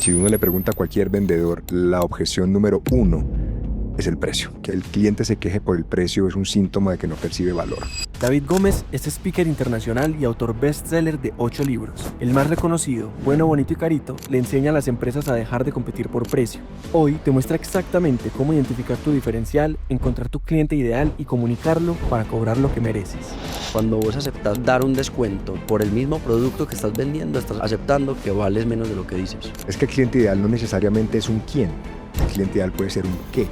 Si uno le pregunta a cualquier vendedor, la objeción número uno es el precio. Que el cliente se queje por el precio es un síntoma de que no percibe valor. David Gómez es speaker internacional y autor bestseller de 8 libros. El más reconocido, Bueno, Bonito y Carito, le enseña a las empresas a dejar de competir por precio. Hoy te muestra exactamente cómo identificar tu diferencial, encontrar tu cliente ideal y comunicarlo para cobrar lo que mereces. Cuando vos aceptas dar un descuento por el mismo producto que estás vendiendo, estás aceptando que vales menos de lo que dices. Es que el cliente ideal no necesariamente es un quién. El cliente ideal puede ser un qué.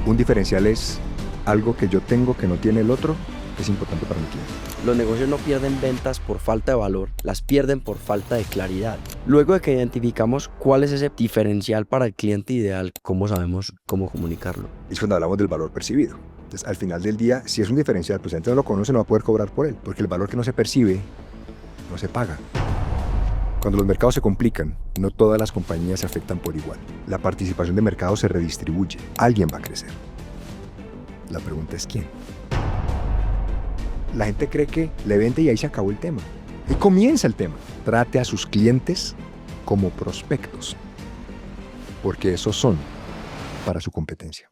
Un diferencial es algo que yo tengo que no tiene el otro, es importante para mi cliente. Los negocios no pierden ventas por falta de valor, las pierden por falta de claridad. Luego de que identificamos cuál es ese diferencial para el cliente ideal, ¿cómo sabemos cómo comunicarlo? Es cuando hablamos del valor percibido. Entonces, al final del día, si es un diferencial, pues la gente no lo conoce, no va a poder cobrar por él, porque el valor que no se percibe, no se paga. Cuando los mercados se complican, no todas las compañías se afectan por igual. La participación de mercado se redistribuye. Alguien va a crecer. La pregunta es ¿quién? La gente cree que le vende y ahí se acabó el tema. Y comienza el tema. Trate a sus clientes como prospectos, porque esos son para su competencia.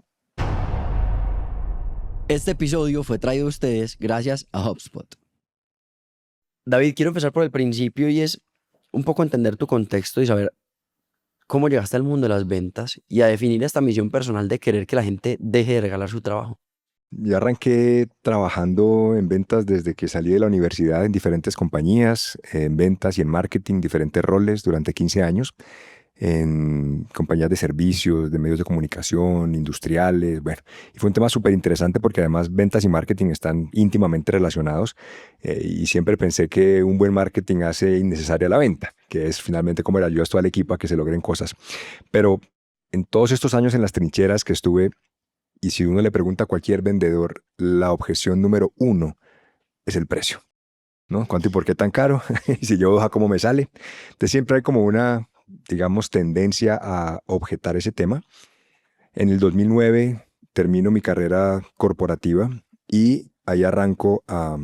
Este episodio fue traído a ustedes gracias a HubSpot. David, quiero empezar por el principio y es un poco entender tu contexto y saber cómo llegaste al mundo de las ventas y a definir esta misión personal de querer que la gente deje de regalar su trabajo. Yo arranqué trabajando en ventas desde que salí de la universidad en diferentes compañías, en ventas y en marketing, diferentes roles durante 15 años, en compañías de servicios, de medios de comunicación, industriales, bueno, y fue un tema súper interesante porque además ventas y marketing están íntimamente relacionados y siempre pensé que un buen marketing hace innecesaria la venta, que es finalmente como le ayuda esto al equipo a que se logren cosas. Pero en todos estos años en las trincheras que estuve, y si uno le pregunta a cualquier vendedor, la objeción número uno es el precio, ¿no? ¿Cuánto y por qué tan caro? Y si yo, ¿cómo me sale? Entonces siempre hay como una, digamos, tendencia a objetar ese tema. En el 2009 termino mi carrera corporativa y ahí arranco a,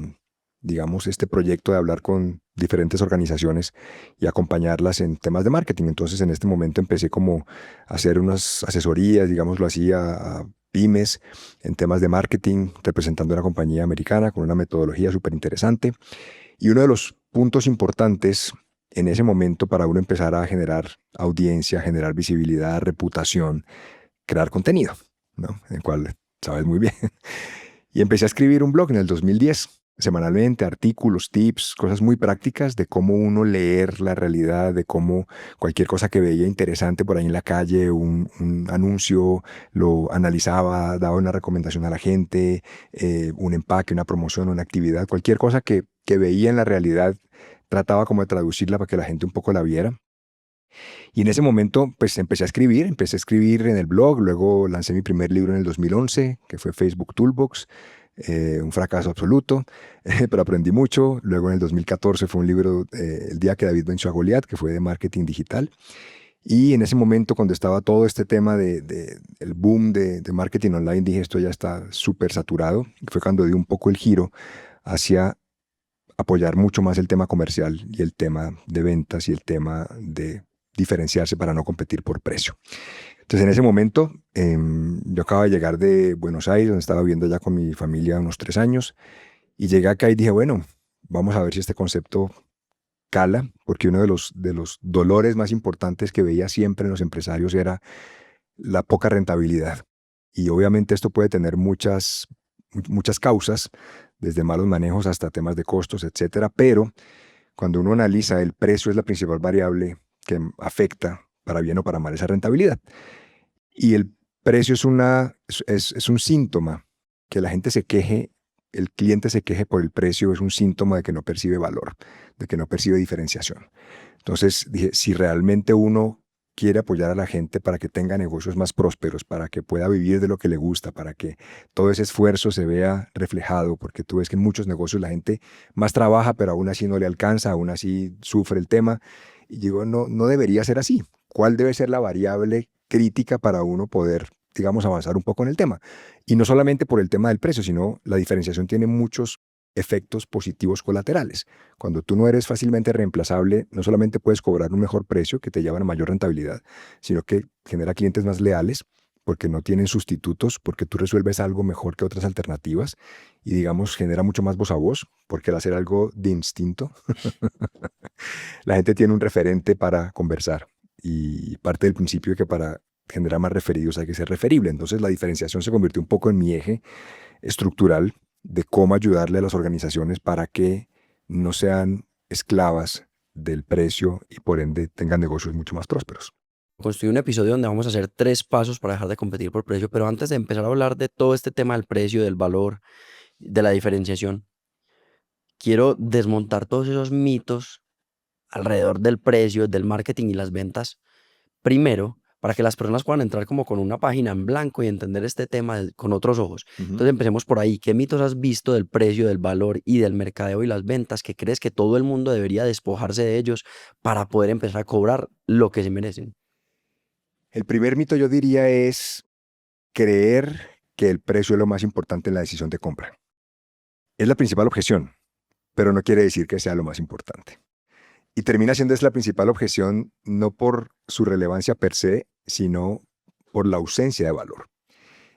digamos, este proyecto de hablar con diferentes organizaciones y acompañarlas en temas de marketing. Entonces en este momento empecé como a hacer unas asesorías, digámoslo así, a pymes en temas de marketing, representando a una compañía americana con una metodología súper interesante. Y uno de los puntos importantes en ese momento para uno empezar a generar audiencia, generar visibilidad, reputación, crear contenido, ¿no? En el cual sabes muy bien. Y empecé a escribir un blog en el 2010, semanalmente, artículos, tips, cosas muy prácticas de cómo uno leer la realidad, de cómo cualquier cosa que veía interesante por ahí en la calle, un anuncio, lo analizaba, daba una recomendación a la gente, un empaque, una promoción, una actividad, cualquier cosa que veía en la realidad, trataba como de traducirla para que la gente un poco la viera. Y en ese momento, pues empecé a escribir en el blog, luego lancé mi primer libro en el 2011, que fue Facebook Toolbox, un fracaso absoluto, pero aprendí mucho. Luego en el 2014 fue un libro, El día que David venció a Goliat, que fue de marketing digital. Y en ese momento, cuando estaba todo este tema el boom de marketing online, dije, esto ya está súper saturado. Y fue cuando di un poco el giro hacia apoyar mucho más el tema comercial y el tema de ventas y el tema de diferenciarse para no competir por precio. Entonces, en ese momento, yo acababa de llegar de Buenos Aires, donde estaba viviendo ya con mi familia unos 3 años, y llegué acá y dije, bueno, vamos a ver si este concepto cala, porque uno de los dolores más importantes que veía siempre en los empresarios era la poca rentabilidad. Y obviamente esto puede tener muchas causas, desde malos manejos hasta temas de costos, etcétera, pero cuando uno analiza, el precio es la principal variable que afecta para bien o para mal esa rentabilidad. Y el precio es un síntoma. Que la gente se queje, el cliente se queje por el precio es un síntoma de que no percibe valor, de que no percibe diferenciación. Entonces dije, si realmente uno quiere apoyar a la gente para que tenga negocios más prósperos, para que pueda vivir de lo que le gusta, para que todo ese esfuerzo se vea reflejado, porque tú ves que en muchos negocios la gente más trabaja, pero aún así no le alcanza, aún así sufre el tema. Y digo, no debería ser así. ¿Cuál debe ser la variable crítica para uno poder, digamos, avanzar un poco en el tema? Y no solamente por el tema del precio, sino la diferenciación tiene muchos efectos positivos colaterales. Cuando tú no eres fácilmente reemplazable, no solamente puedes cobrar un mejor precio que te lleva a mayor rentabilidad, sino que genera clientes más leales porque no tienen sustitutos, porque tú resuelves algo mejor que otras alternativas y, digamos, genera mucho más voz a voz, porque al hacer algo de instinto, la gente tiene un referente para conversar y parte del principio de que para generar más referidos hay que ser referible. Entonces la diferenciación se convirtió un poco en mi eje estructural de cómo ayudarle a las organizaciones para que no sean esclavas del precio y por ende tengan negocios mucho más prósperos. Construí un episodio donde vamos a hacer 3 pasos para dejar de competir por precio, pero antes de empezar a hablar de todo este tema del precio, del valor, de la diferenciación, quiero desmontar todos esos mitos alrededor del precio, del marketing y las ventas. Primero, para que las personas puedan entrar como con una página en blanco y entender este tema con otros ojos. Entonces empecemos por ahí. ¿Qué mitos has visto del precio, del valor y del mercadeo y las ventas que crees que todo el mundo debería despojarse de ellos para poder empezar a cobrar lo que se merecen? El primer mito yo diría es creer que el precio es lo más importante en la decisión de compra. Es la principal objeción, pero no quiere decir que sea lo más importante. Y termina siendo esa la principal objeción no por su relevancia per se, sino por la ausencia de valor.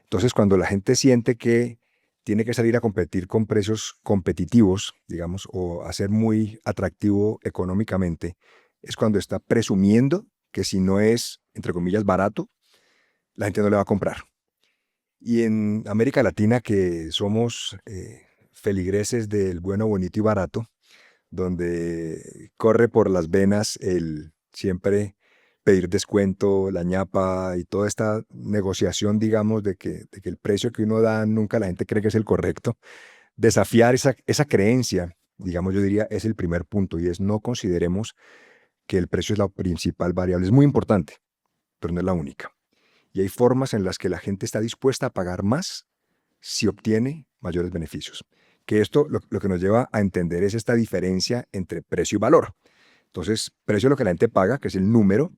Entonces, cuando la gente siente que tiene que salir a competir con precios competitivos, digamos, o a ser muy atractivo económicamente, es cuando está presumiendo que si no es, entre comillas, barato, la gente no le va a comprar. Y en América Latina, que somos feligreses del bueno, bonito y barato, donde corre por las venas el siempre pedir descuento, la ñapa y toda esta negociación, digamos, de que el precio que uno da nunca la gente cree que es el correcto. Desafiar esa creencia, digamos, yo diría, es el primer punto y es no consideremos que el precio es la principal variable. Es muy importante, pero no es la única. Y hay formas en las que la gente está dispuesta a pagar más si obtiene mayores beneficios. Que esto lo que nos lleva a entender es esta diferencia entre precio y valor. Entonces, precio es lo que la gente paga, que es el número,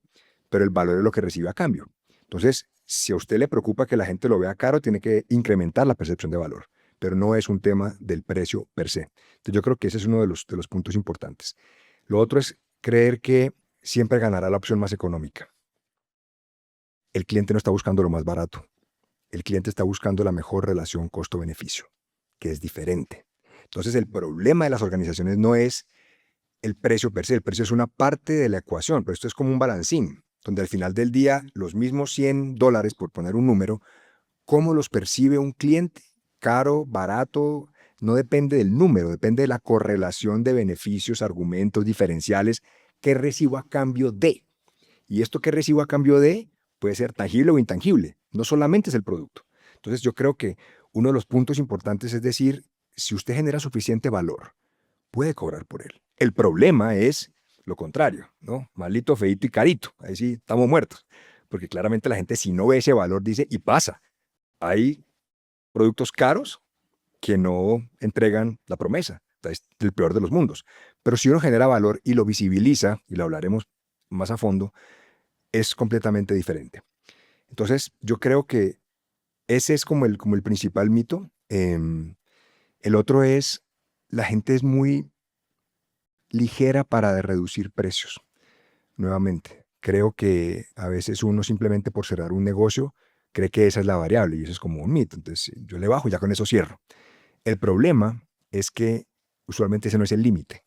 pero el valor es lo que recibe a cambio. Entonces, si a usted le preocupa que la gente lo vea caro, tiene que incrementar la percepción de valor, pero no es un tema del precio per se. Entonces, yo creo que ese es uno de los puntos importantes. Lo otro es creer que siempre ganará la opción más económica. El cliente no está buscando lo más barato. El cliente está buscando la mejor relación costo-beneficio, que es diferente. Entonces, el problema de las organizaciones no es el precio per se. El precio es una parte de la ecuación, pero esto es como un balancín, donde al final del día los mismos $100, por poner un número, ¿cómo los percibe un cliente? Caro, barato, no depende del número, depende de la correlación de beneficios, argumentos, diferenciales que recibo a cambio de. Y esto que recibo a cambio de puede ser tangible o intangible, no solamente es el producto. Entonces yo creo que uno de los puntos importantes es decir, si usted genera suficiente valor, puede cobrar por él. El problema es lo contrario, ¿no? Malito, feíto y carito. Ahí sí estamos muertos. Porque claramente la gente si no ve ese valor dice, y pasa. Hay productos caros que no entregan la promesa. Es el peor de los mundos. Pero si uno genera valor y lo visibiliza, y lo hablaremos más a fondo, es completamente diferente. Entonces, yo creo que ese es como el principal mito. El otro es, la gente es muy ligera para reducir precios. Nuevamente, creo que a veces uno simplemente por cerrar un negocio cree que esa es la variable y eso es como un mito. Entonces, yo le bajo y ya con eso cierro. El problema es que usualmente ese no es el límite.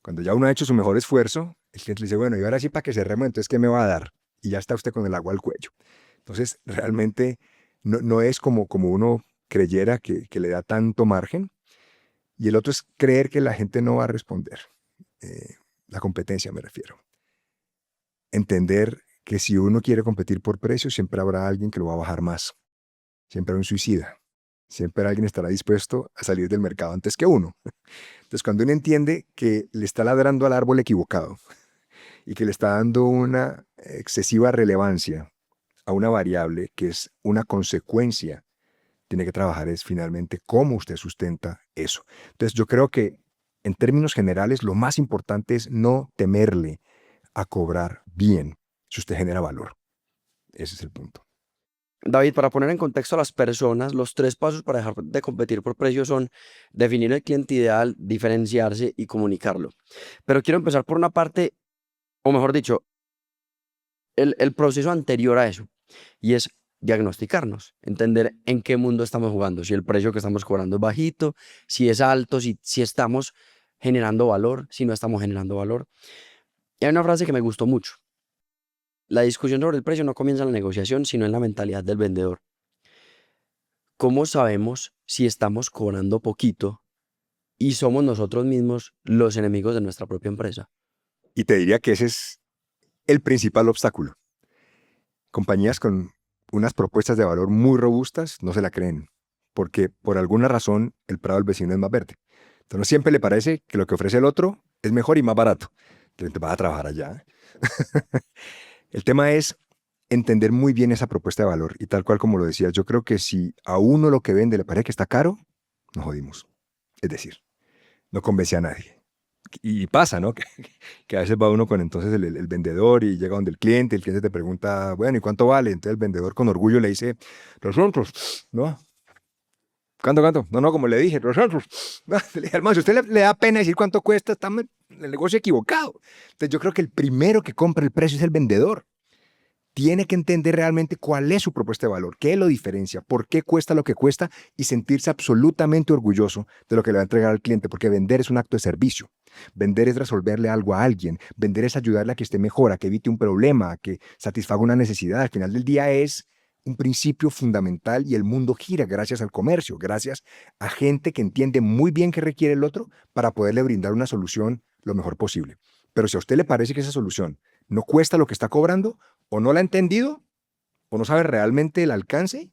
Cuando ya uno ha hecho su mejor esfuerzo, el cliente le dice, bueno, y ahora sí para que cerremos, entonces, ¿qué me va a dar? Y ya está usted con el agua al cuello. Entonces, realmente no es como uno creyera que le da tanto margen. Y el otro es creer que la gente no va a responder. La competencia me refiero. Entender que si uno quiere competir por precio, siempre habrá alguien que lo va a bajar más. Siempre hay un suicida. Siempre alguien estará dispuesto a salir del mercado antes que uno. Entonces, cuando uno entiende que le está ladrando al árbol equivocado y que le está dando una excesiva relevancia a una variable que es una consecuencia, tiene que trabajar es finalmente cómo usted sustenta eso. Entonces, yo creo que en términos generales, lo más importante es no temerle a cobrar bien si usted genera valor. Ese es el punto. David, para poner en contexto a las personas, los 3 pasos para dejar de competir por precio son definir el cliente ideal, diferenciarse y comunicarlo. Pero quiero empezar por una parte, o mejor dicho, el proceso anterior a eso, y es diagnosticarnos, entender en qué mundo estamos jugando, si el precio que estamos cobrando es bajito, si es alto, si estamos generando valor, si no estamos generando valor. Y hay una frase que me gustó mucho. La discusión sobre el precio no comienza en la negociación, sino en la mentalidad del vendedor. ¿Cómo sabemos si estamos cobrando poquito y somos nosotros mismos los enemigos de nuestra propia empresa? Y te diría que ese es el principal obstáculo. Compañías con unas propuestas de valor muy robustas no se la creen, porque por alguna razón el prado del vecino es más verde. Entonces siempre le parece que lo que ofrece el otro es mejor y más barato. Entonces vas a trabajar allá. El tema es entender muy bien esa propuesta de valor y tal cual como lo decías, yo creo que si a uno lo que vende le parece que está caro, nos jodimos. Es decir, no convence a nadie. Y pasa, ¿no? Que a veces va uno con entonces el vendedor y llega donde el cliente te pregunta, bueno, ¿y cuánto vale? Entonces el vendedor con orgullo le dice, los otros, ¿no? ¿Cuánto? No, no, como le dije, los otros. Le dije, hermano, si usted le da pena decir cuánto cuesta, estamos en el negocio equivocado. Entonces yo creo que el primero que compra el precio es el vendedor. Tiene que entender realmente cuál es su propuesta de valor, qué lo diferencia, por qué cuesta lo que cuesta y sentirse absolutamente orgulloso de lo que le va a entregar al cliente, porque vender es un acto de servicio. Vender es resolverle algo a alguien, vender es ayudarle a que esté mejor, a que evite un problema, a que satisfaga una necesidad. Al final del día es un principio fundamental y el mundo gira gracias al comercio, gracias a gente que entiende muy bien qué requiere el otro para poderle brindar una solución lo mejor posible. Pero si a usted le parece que esa solución no cuesta lo que está cobrando, o no la ha entendido, o no sabe realmente el alcance,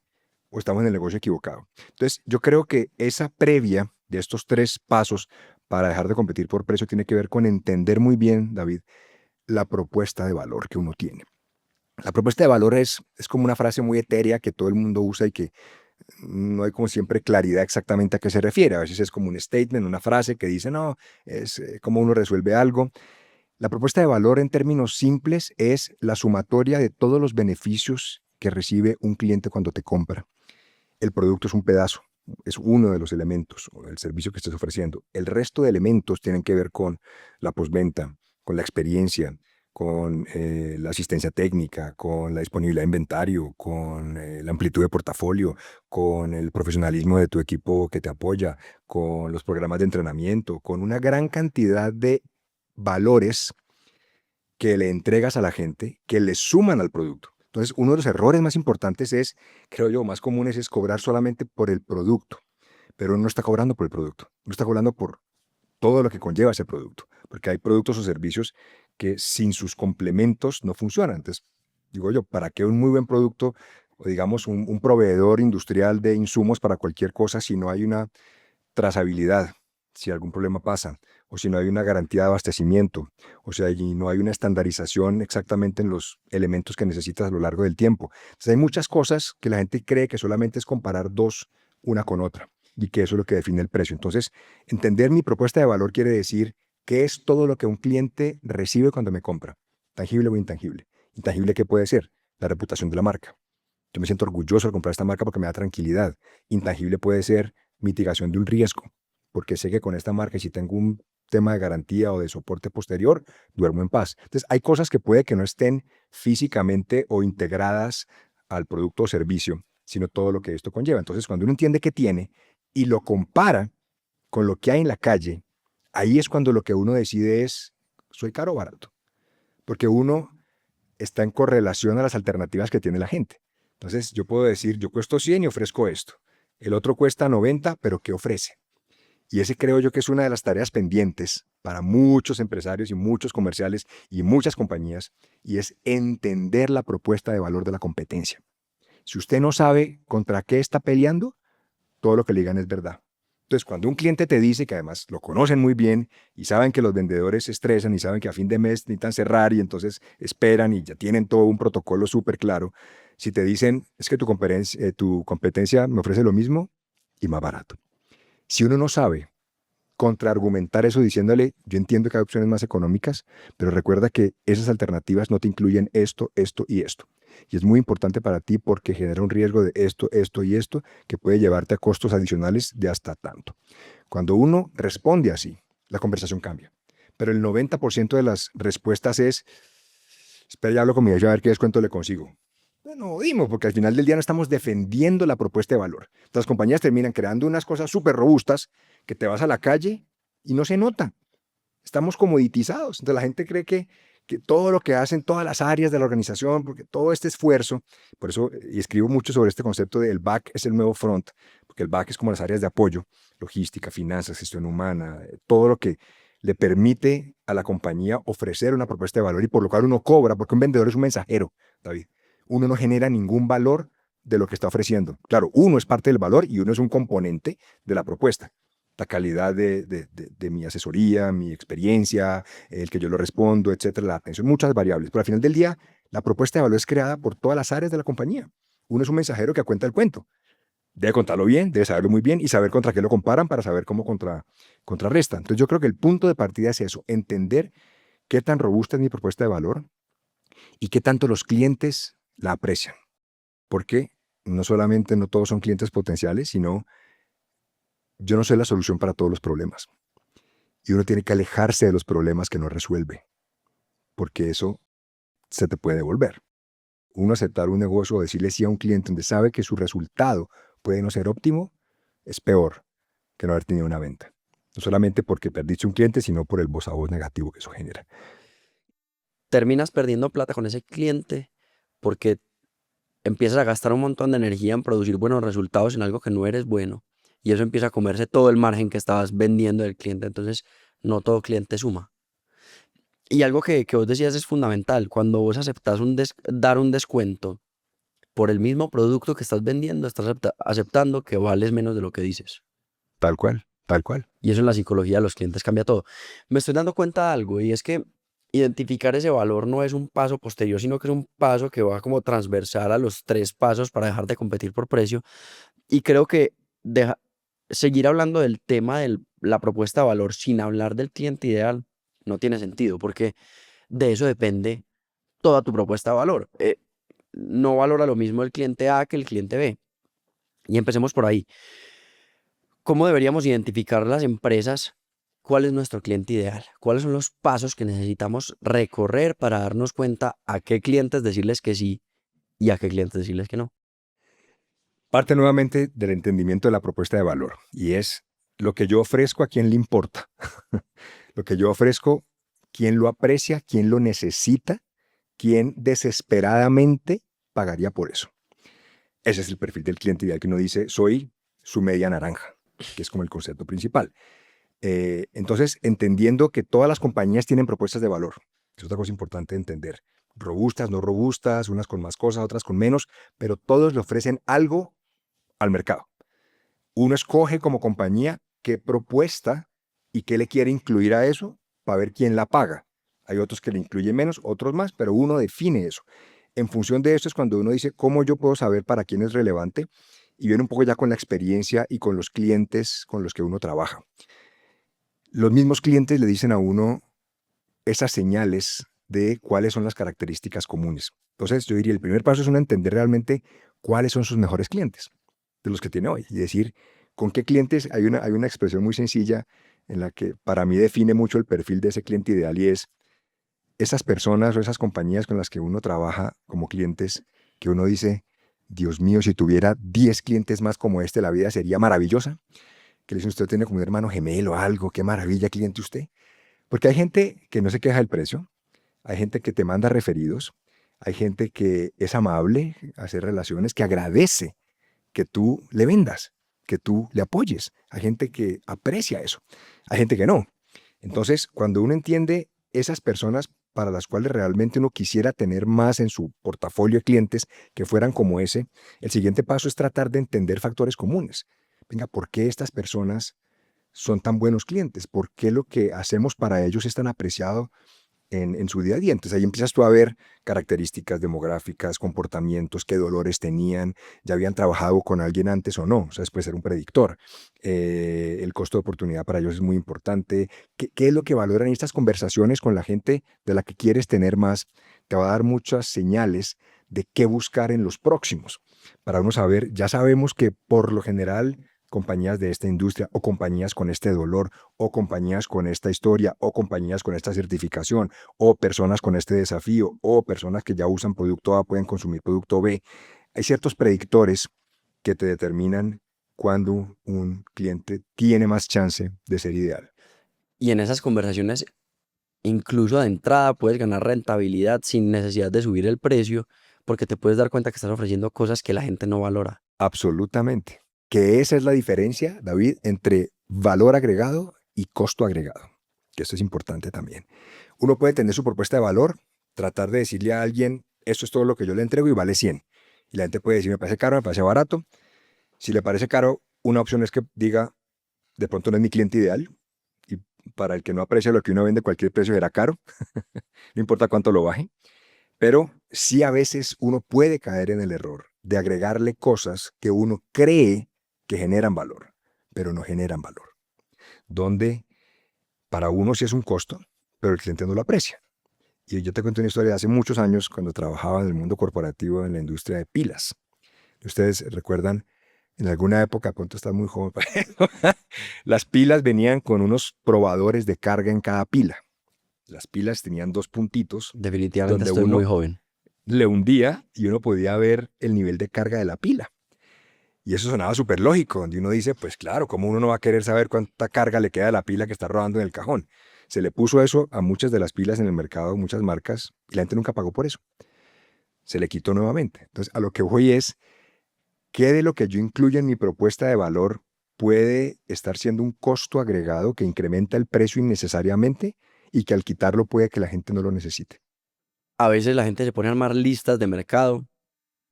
o estamos en el negocio equivocado. Entonces, yo creo que esa previa de estos 3 pasos para dejar de competir por precio tiene que ver con entender muy bien, David, la propuesta de valor que uno tiene. La propuesta de valor es como una frase muy etérea que todo el mundo usa y que no hay como siempre claridad exactamente a qué se refiere. A veces es como un statement, una frase que dice, no, es como uno resuelve algo. La propuesta de valor en términos simples es la sumatoria de todos los beneficios que recibe un cliente cuando te compra. El producto es un pedazo, es uno de los elementos o el servicio que estés ofreciendo. El resto de elementos tienen que ver con la postventa, con la experiencia, con la asistencia técnica, con la disponibilidad de inventario, con la amplitud de portafolio, con el profesionalismo de tu equipo que te apoya, con los programas de entrenamiento, con una gran cantidad de valores que le entregas a la gente que le suman al producto. Entonces, uno de los errores más importantes es, creo yo, más comunes es cobrar solamente por el producto, pero uno no está cobrando por el producto, uno está cobrando por todo lo que conlleva ese producto, porque hay productos o servicios que sin sus complementos no funcionan. Entonces, digo yo, ¿para qué un muy buen producto o digamos un proveedor industrial de insumos para cualquier cosa si no hay una trazabilidad, si algún problema pasa, o si no hay una garantía de abastecimiento, o sea, y no hay una estandarización exactamente en los elementos que necesitas a lo largo del tiempo? Entonces, hay muchas cosas que la gente cree que solamente es comparar dos una con otra y que eso es lo que define el precio. Entonces, entender mi propuesta de valor quiere decir qué es todo lo que un cliente recibe cuando me compra, tangible o intangible. Intangible, ¿qué puede ser? La reputación de la marca. Yo me siento orgulloso de comprar esta marca porque me da tranquilidad. Intangible puede ser mitigación de un riesgo, porque sé que con esta marca, si tengo un tema de garantía o de soporte posterior, duermo en paz. Entonces, hay cosas que puede que no estén físicamente o integradas al producto o servicio, sino todo lo que esto conlleva. Entonces, cuando uno entiende qué tiene y lo compara con lo que hay en la calle, ahí es cuando lo que uno decide es, ¿soy caro o barato? Porque uno está en correlación a las alternativas que tiene la gente. Entonces, yo puedo decir, yo cuesto 100 y ofrezco esto. El otro cuesta 90, pero ¿qué ofrece? Y ese creo yo que es una de las tareas pendientes para muchos empresarios y muchos comerciales y muchas compañías, y es entender la propuesta de valor de la competencia. Si usted no sabe contra qué está peleando, todo lo que le digan es verdad. Entonces, cuando un cliente te dice, que además lo conocen muy bien y saben que los vendedores se estresan y saben que a fin de mes necesitan cerrar y entonces esperan y ya tienen todo un protocolo súper claro, si te dicen, es que tu competencia me ofrece lo mismo y más barato. Si uno no sabe contraargumentar eso diciéndole, yo entiendo que hay opciones más económicas, pero recuerda que esas alternativas no te incluyen esto, esto y esto. Y es muy importante para ti porque genera un riesgo de esto, esto y esto que puede llevarte a costos adicionales de hasta tanto. Cuando uno responde así, la conversación cambia. Pero el 90% de las respuestas es, espera, ya hablo con mi jefe a ver qué descuento le consigo. No, dimos, porque al final del día no estamos defendiendo la propuesta de valor. Las compañías terminan creando unas cosas súper robustas que te vas a la calle y no se nota. Estamos comoditizados. Entonces la gente cree que todo lo que hacen, todas las áreas de la organización, porque todo este esfuerzo, por eso, y escribo mucho sobre este concepto de el back es el nuevo front, porque el back es como las áreas de apoyo, logística, finanzas, gestión humana, todo lo que le permite a la compañía ofrecer una propuesta de valor y por lo cual uno cobra, porque un vendedor es un mensajero, David. Uno no genera ningún valor de lo que está ofreciendo. Claro, uno es parte del valor y uno es un componente de la propuesta. La calidad de mi asesoría, mi experiencia, el que yo lo respondo, etcétera, la atención, muchas variables. Pero al final del día, la propuesta de valor es creada por todas las áreas de la compañía. Uno es un mensajero que cuenta el cuento. Debe contarlo bien, debe saberlo muy bien y saber contra qué lo comparan para saber cómo contrarresta. Entonces yo creo que el punto de partida es eso, entender qué tan robusta es mi propuesta de valor y qué tanto los clientes la aprecian. Porque no solamente no todos son clientes potenciales, sino yo no soy la solución para todos los problemas. Y uno tiene que alejarse de los problemas que no resuelve, porque eso se te puede devolver. Uno aceptar un negocio o decirle sí a un cliente donde sabe que su resultado puede no ser óptimo, es peor que no haber tenido una venta. No solamente porque perdiste un cliente, sino por el voz a voz negativo que eso genera. Terminas perdiendo plata con ese cliente porque empiezas a gastar un montón de energía en producir buenos resultados en algo que no eres bueno. Y eso empieza a comerse todo el margen que estabas vendiendo del cliente. Entonces, no todo cliente suma. Y algo que vos decías es fundamental. Cuando vos aceptas dar un descuento por el mismo producto que estás vendiendo, estás aceptando que vales menos de lo que dices. Tal cual, tal cual. Y eso en la psicología de los clientes cambia todo. Me estoy dando cuenta de algo y es que identificar ese valor no es un paso posterior, sino que es un paso que va como transversal a los 3 pasos para dejar de competir por precio. Y creo que seguir hablando del tema de la propuesta de valor sin hablar del cliente ideal no tiene sentido, porque de eso depende toda tu propuesta de valor. No valora lo mismo el cliente A que el cliente B. Y empecemos por ahí. ¿Cómo deberíamos identificar las empresas cuál es nuestro cliente ideal? ¿Cuáles son los pasos que necesitamos recorrer para darnos cuenta a qué clientes decirles que sí y a qué clientes decirles que no? Parte nuevamente del entendimiento de la propuesta de valor y es lo que yo ofrezco a quién le importa. Lo que yo ofrezco, quién lo aprecia, quién lo necesita, quién desesperadamente pagaría por eso. Ese es el perfil del cliente ideal que uno dice, soy su media naranja, que es como el concepto principal. Entonces, entendiendo que todas las compañías tienen propuestas de valor, es otra cosa importante de entender. Robustas, no robustas, unas con más cosas, otras con menos, pero todos le ofrecen algo al mercado. Uno escoge como compañía qué propuesta y qué le quiere incluir a eso para ver quién la paga. Hay otros que le incluyen menos, otros más, pero uno define eso. En función de eso es cuando uno dice cómo yo puedo saber para quién es relevante y viene un poco ya con la experiencia y con los clientes con los que uno trabaja. Los mismos clientes le dicen a uno esas señales de cuáles son las características comunes. Entonces yo diría, el primer paso es uno entender realmente cuáles son sus mejores clientes de los que tiene hoy y decir con qué clientes. Hay una expresión muy sencilla en la que para mí define mucho el perfil de ese cliente ideal y es esas personas o esas compañías con las que uno trabaja como clientes que uno dice, Dios mío, si tuviera 10 clientes más como este, la vida sería maravillosa. Que le dicen, usted tiene como un hermano gemelo o algo, qué maravilla cliente usted. Porque hay gente que no se queja del precio, hay gente que te manda referidos, hay gente que es amable, hace relaciones, que agradece que tú le vendas, que tú le apoyes. Hay gente que aprecia eso, hay gente que no. Entonces, cuando uno entiende esas personas para las cuales realmente uno quisiera tener más en su portafolio de clientes que fueran como ese, el siguiente paso es tratar de entender factores comunes. Venga, ¿por qué estas personas son tan buenos clientes? ¿Por qué lo que hacemos para ellos es tan apreciado en su día a día? Entonces ahí empiezas tú a ver características demográficas, comportamientos, qué dolores tenían, ya habían trabajado con alguien antes o no, o sea, puede ser un predictor. El costo de oportunidad para ellos es muy importante. ¿Qué es lo que valoran? Y estas conversaciones con la gente de la que quieres tener más te va a dar muchas señales de qué buscar en los próximos. Para uno saber, ya sabemos que por lo general compañías de esta industria o compañías con este dolor o compañías con esta historia o compañías con esta certificación o personas con este desafío o personas que ya usan producto A pueden consumir producto B. Hay ciertos predictores que te determinan cuando un cliente tiene más chance de ser ideal. Y en esas conversaciones, incluso de entrada, puedes ganar rentabilidad sin necesidad de subir el precio, porque te puedes dar cuenta que estás ofreciendo cosas que la gente no valora. Absolutamente. Que esa es la diferencia, David, entre valor agregado y costo agregado. Que esto es importante también. Uno puede tener su propuesta de valor, tratar de decirle a alguien, esto es todo lo que yo le entrego y vale 100. Y la gente puede decir, me parece caro, me parece barato. Si le parece caro, una opción es que diga, de pronto no es mi cliente ideal. Y para el que no aprecia lo que uno vende, cualquier precio será caro. No importa cuánto lo baje. Pero sí a veces uno puede caer en el error de agregarle cosas que uno cree que generan valor, pero no generan valor. Donde para uno sí es un costo, pero el cliente no lo aprecia. Y yo te cuento una historia de hace muchos años cuando trabajaba en el mundo corporativo en la industria de pilas. Ustedes recuerdan, en alguna época, pronto estás muy joven para eso, las pilas venían con unos probadores de carga en cada pila. Las pilas tenían 2 puntitos Definitivamente donde estoy muy uno joven. le hundía y uno podía ver el nivel de carga de la pila. Y eso sonaba súper lógico, donde uno dice, pues claro, ¿cómo uno no va a querer saber cuánta carga le queda a la pila que está rodando en el cajón? Se le puso eso a muchas de las pilas en el mercado, muchas marcas, y la gente nunca pagó por eso. Se le quitó nuevamente. Entonces, a lo que voy es, ¿qué de lo que yo incluyo en mi propuesta de valor puede estar siendo un costo agregado que incrementa el precio innecesariamente y que al quitarlo puede que la gente no lo necesite? A veces la gente se pone a armar listas de mercado,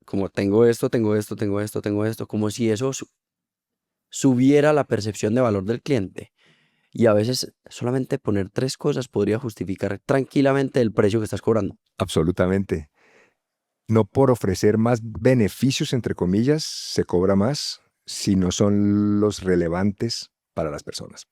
como tengo esto, tengo esto, tengo esto, tengo esto, como si eso subiera la percepción de valor del cliente. Y a veces solamente poner 3 cosas podría justificar tranquilamente el precio que estás cobrando. Absolutamente. No por ofrecer más beneficios, entre comillas, se cobra más, si no son los relevantes para las personas.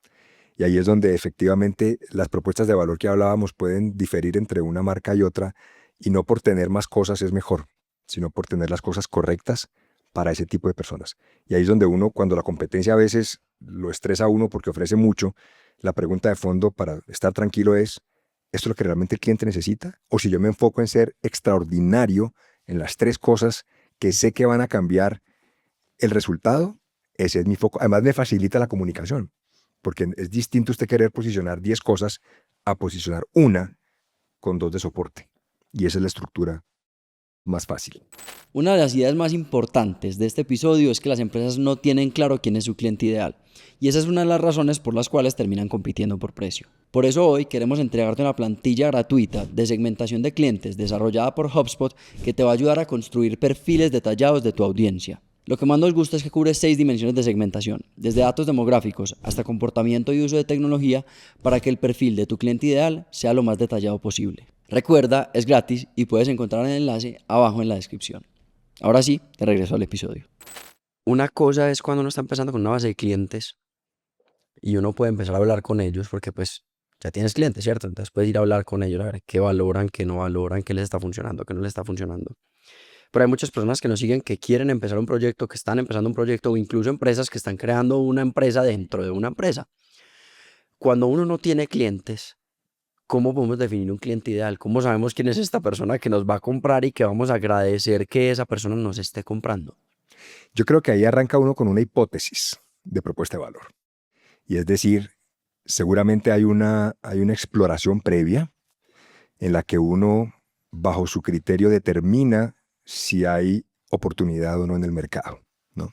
Y ahí es donde efectivamente las propuestas de valor que hablábamos pueden diferir entre una marca y otra, y no por tener más cosas es mejor, sino por tener las cosas correctas para ese tipo de personas. Y ahí es donde uno, cuando la competencia a veces lo estresa a uno porque ofrece mucho, la pregunta de fondo para estar tranquilo es, ¿esto es lo que realmente el cliente necesita? O si yo me enfoco en ser extraordinario en las 3 cosas que sé que van a cambiar el resultado, ese es mi foco. Además me facilita la comunicación, porque es distinto usted querer posicionar 10 cosas a posicionar una con 2 de soporte. Y esa es la estructura más fácil. Una de las ideas más importantes de este episodio es que las empresas no tienen claro quién es su cliente ideal, y esa es una de las razones por las cuales terminan compitiendo por precio. Por eso hoy queremos entregarte una plantilla gratuita de segmentación de clientes desarrollada por HubSpot que te va a ayudar a construir perfiles detallados de tu audiencia. Lo que más nos gusta es que cubre 6 dimensiones de segmentación, desde datos demográficos hasta comportamiento y uso de tecnología, para que el perfil de tu cliente ideal sea lo más detallado posible. Recuerda, es gratis y puedes encontrar el enlace abajo en la descripción. Ahora sí, te regreso al episodio. Una cosa es cuando uno está empezando con una base de clientes y uno puede empezar a hablar con ellos porque pues ya tienes clientes, ¿cierto? Entonces puedes ir a hablar con ellos a ver qué valoran, qué no valoran, qué les está funcionando, qué no les está funcionando. Pero hay muchas personas que nos siguen que quieren empezar un proyecto, que están empezando un proyecto o incluso empresas que están creando una empresa dentro de una empresa. Cuando uno no tiene clientes, ¿cómo podemos definir un cliente ideal? ¿Cómo sabemos quién es esta persona que nos va a comprar y que vamos a agradecer que esa persona nos esté comprando? Yo creo que ahí arranca uno con una hipótesis de propuesta de valor. Y es decir, seguramente hay una exploración previa en la que uno, bajo su criterio, determina si hay oportunidad o no en el mercado, ¿no?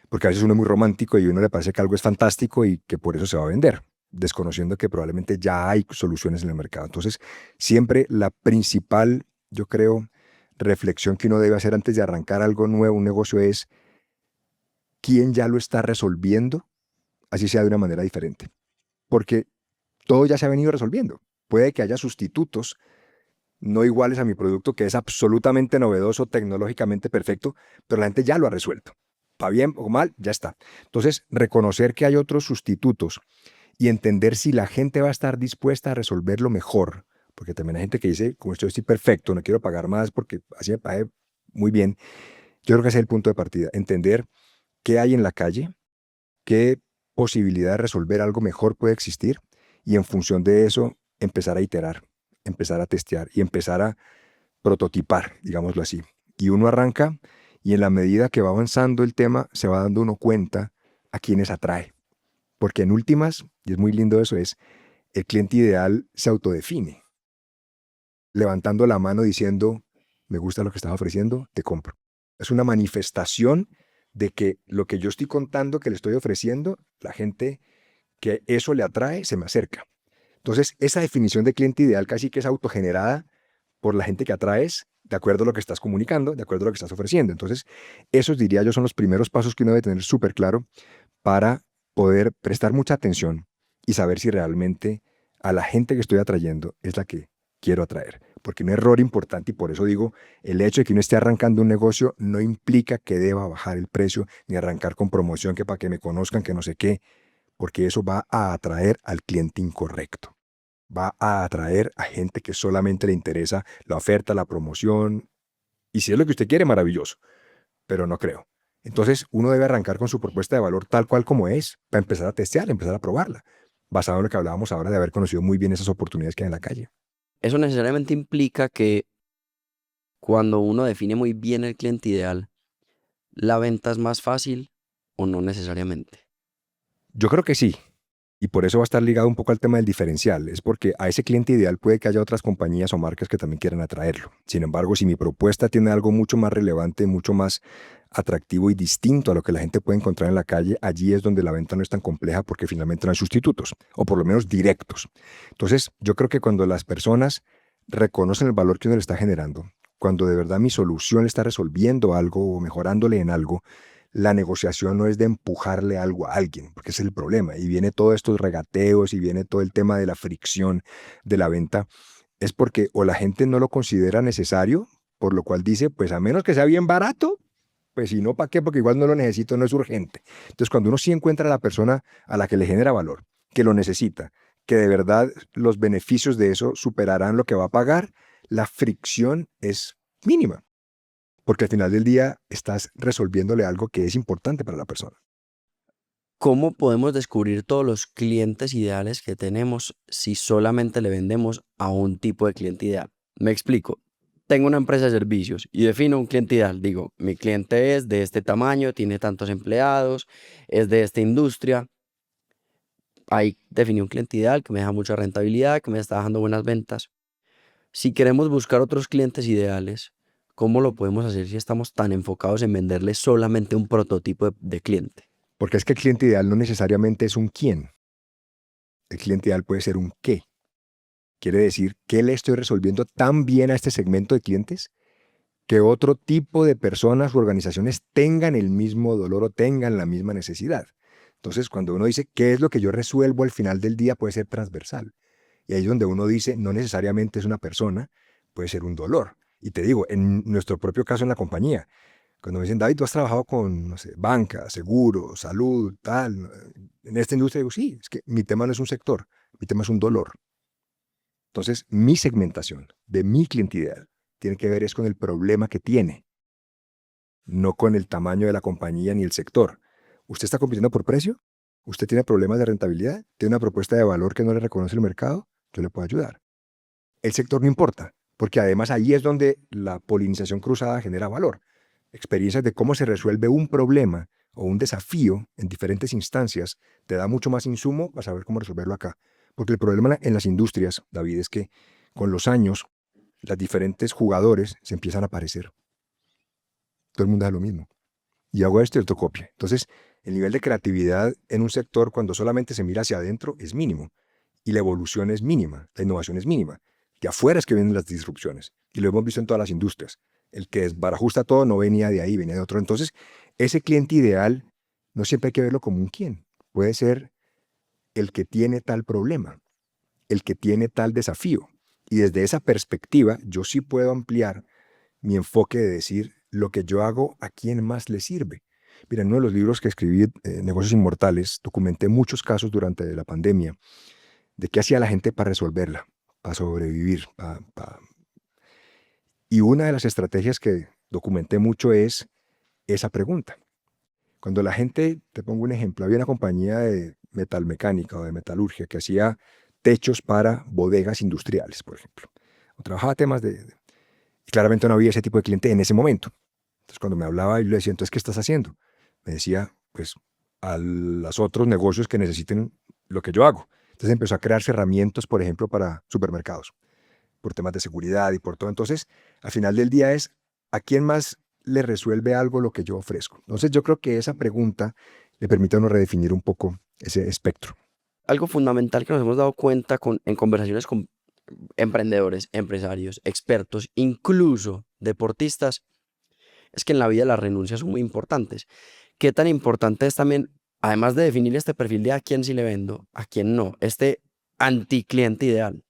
Porque a veces uno es muy romántico y a uno le parece que algo es fantástico y que por eso se va a vender, desconociendo que probablemente ya hay soluciones en el mercado. Entonces, siempre la principal, yo creo, reflexión que uno debe hacer antes de arrancar algo nuevo, un negocio, es quién ya lo está resolviendo, así sea de una manera diferente. Porque todo ya se ha venido resolviendo. Puede que haya sustitutos no iguales a mi producto, que es absolutamente novedoso, tecnológicamente perfecto, pero la gente ya lo ha resuelto. Para bien o mal, ya está. Entonces, reconocer que hay otros sustitutos y entender si la gente va a estar dispuesta a resolverlo mejor, porque también hay gente que dice, como estoy perfecto, no quiero pagar más porque así me pague muy bien. Yo creo que ese es el punto de partida, entender qué hay en la calle, qué posibilidad de resolver algo mejor puede existir y en función de eso empezar a iterar, empezar a testear y empezar a prototipar, digámoslo así. Y uno arranca y en la medida que va avanzando el tema se va dando uno cuenta a quienes atrae. Porque en últimas, y es muy lindo eso, es el cliente ideal se autodefine, levantando la mano diciendo, me gusta lo que estás ofreciendo, te compro. Es una manifestación de que lo que yo estoy contando, que le estoy ofreciendo, la gente que eso le atrae, se me acerca. Entonces, esa definición de cliente ideal casi que es autogenerada por la gente que atraes, de acuerdo a lo que estás comunicando, de acuerdo a lo que estás ofreciendo. Entonces, esos diría yo son los primeros pasos que uno debe tener súper claro para poder prestar mucha atención y saber si realmente a la gente que estoy atrayendo es la que quiero atraer. Porque un error importante, y por eso digo, el hecho de que uno esté arrancando un negocio no implica que deba bajar el precio ni arrancar con promoción que para que me conozcan, que no sé qué, porque eso va a atraer al cliente incorrecto. Va a atraer a gente que solamente le interesa la oferta, la promoción, y si es lo que usted quiere, maravilloso, pero no creo. Entonces, uno debe arrancar con su propuesta de valor tal cual como es, para empezar a testear, empezar a probarla, basado en lo que hablábamos ahora de haber conocido muy bien esas oportunidades que hay en la calle. Eso necesariamente implica que cuando uno define muy bien el cliente ideal, ¿la venta es más fácil o no necesariamente? Yo creo que sí, y por eso va a estar ligado un poco al tema del diferencial, es porque a ese cliente ideal puede que haya otras compañías o marcas que también quieran atraerlo. Sin embargo, si mi propuesta tiene algo mucho más relevante, mucho más atractivo y distinto a lo que la gente puede encontrar en la calle, allí es donde la venta no es tan compleja porque finalmente no hay sustitutos, o por lo menos directos. Entonces, yo creo que cuando las personas reconocen el valor que uno le está generando, cuando de verdad mi solución le está resolviendo algo o mejorándole en algo, la negociación no es de empujarle algo a alguien, porque ese es el problema. Y viene todos estos regateos y viene todo el tema de la fricción de la venta. Es porque o la gente no lo considera necesario, por lo cual dice, pues a menos que sea bien barato, pues si no, ¿para qué? Porque igual no lo necesito, no es urgente. Entonces, cuando uno sí encuentra a la persona a la que le genera valor, que lo necesita, que de verdad los beneficios de eso superarán lo que va a pagar, la fricción es mínima. Porque al final del día estás resolviéndole algo que es importante para la persona. ¿Cómo podemos descubrir todos los clientes ideales que tenemos si solamente le vendemos a un tipo de cliente ideal? Me explico. Tengo una empresa de servicios y defino un cliente ideal. Digo, mi cliente es de este tamaño, tiene tantos empleados, es de esta industria. Ahí definí un cliente ideal que me deja mucha rentabilidad, que me está dejando buenas ventas. Si queremos buscar otros clientes ideales, ¿cómo lo podemos hacer si estamos tan enfocados en venderle solamente un prototipo de cliente? Porque es que el cliente ideal no necesariamente es un quién. El cliente ideal puede ser un qué. Quiere decir, ¿qué le estoy resolviendo tan bien a este segmento de clientes que otro tipo de personas u organizaciones tengan el mismo dolor o tengan la misma necesidad? Entonces, cuando uno dice, ¿qué es lo que yo resuelvo al final del día? Puede ser transversal. Y ahí es donde uno dice, no necesariamente es una persona, puede ser un dolor. Y te digo, en nuestro propio caso en la compañía, cuando me dicen, David, tú has trabajado con, no sé, banca, seguro, salud, tal, en esta industria, digo, sí, es que mi tema no es un sector, mi tema es un dolor. Entonces, mi segmentación de mi cliente ideal tiene que ver es con el problema que tiene, no con el tamaño de la compañía ni el sector. ¿Usted está compitiendo por precio? ¿Usted tiene problemas de rentabilidad? ¿Tiene una propuesta de valor que no le reconoce el mercado? Yo le puedo ayudar. El sector no importa, porque además ahí es donde la polinización cruzada genera valor. Experiencias de cómo se resuelve un problema o un desafío en diferentes instancias te da mucho más insumo para saber cómo resolverlo acá. Porque el problema en las industrias, David, es que con los años los diferentes jugadores se empiezan a parecer. Todo el mundo hace lo mismo. Y hago esto y otro copia. Entonces, el nivel de creatividad en un sector cuando solamente se mira hacia adentro es mínimo. Y la evolución es mínima, la innovación es mínima. De afuera es que vienen las disrupciones. Y lo hemos visto en todas las industrias. El que desbarajusta todo no venía de ahí, venía de otro. Entonces, ese cliente ideal no siempre hay que verlo como un quién. Puede ser el que tiene tal problema, el que tiene tal desafío. Y desde esa perspectiva, yo sí puedo ampliar mi enfoque de decir lo que yo hago a quién más le sirve. Mira, en uno de los libros que escribí, Negocios Inmortales, documenté muchos casos durante la pandemia de qué hacía la gente para resolverla, para sobrevivir. Y una de las estrategias que documenté mucho es esa pregunta. Cuando la gente, te pongo un ejemplo, había una compañía de metalmecánica o de metalurgia que hacía techos para bodegas industriales, por ejemplo. O trabajaba temas y claramente no había ese tipo de cliente en ese momento. Entonces cuando me hablaba y le decía, entonces, ¿qué estás haciendo? Me decía, pues, a los otros negocios que necesiten lo que yo hago. Entonces empezó a crearse herramientas, por ejemplo, para supermercados, por temas de seguridad y por todo. Entonces, al final del día es, ¿a quién más le resuelve algo lo que yo ofrezco? Entonces, yo creo que esa pregunta le permite a uno redefinir un poco ese espectro. Algo fundamental que nos hemos dado cuenta en conversaciones con emprendedores, empresarios, expertos, incluso deportistas, es que en la vida las renuncias son muy importantes. ¿Qué tan importante es también, además de definir este perfil de a quién sí le vendo, a quién no, este anticliente ideal?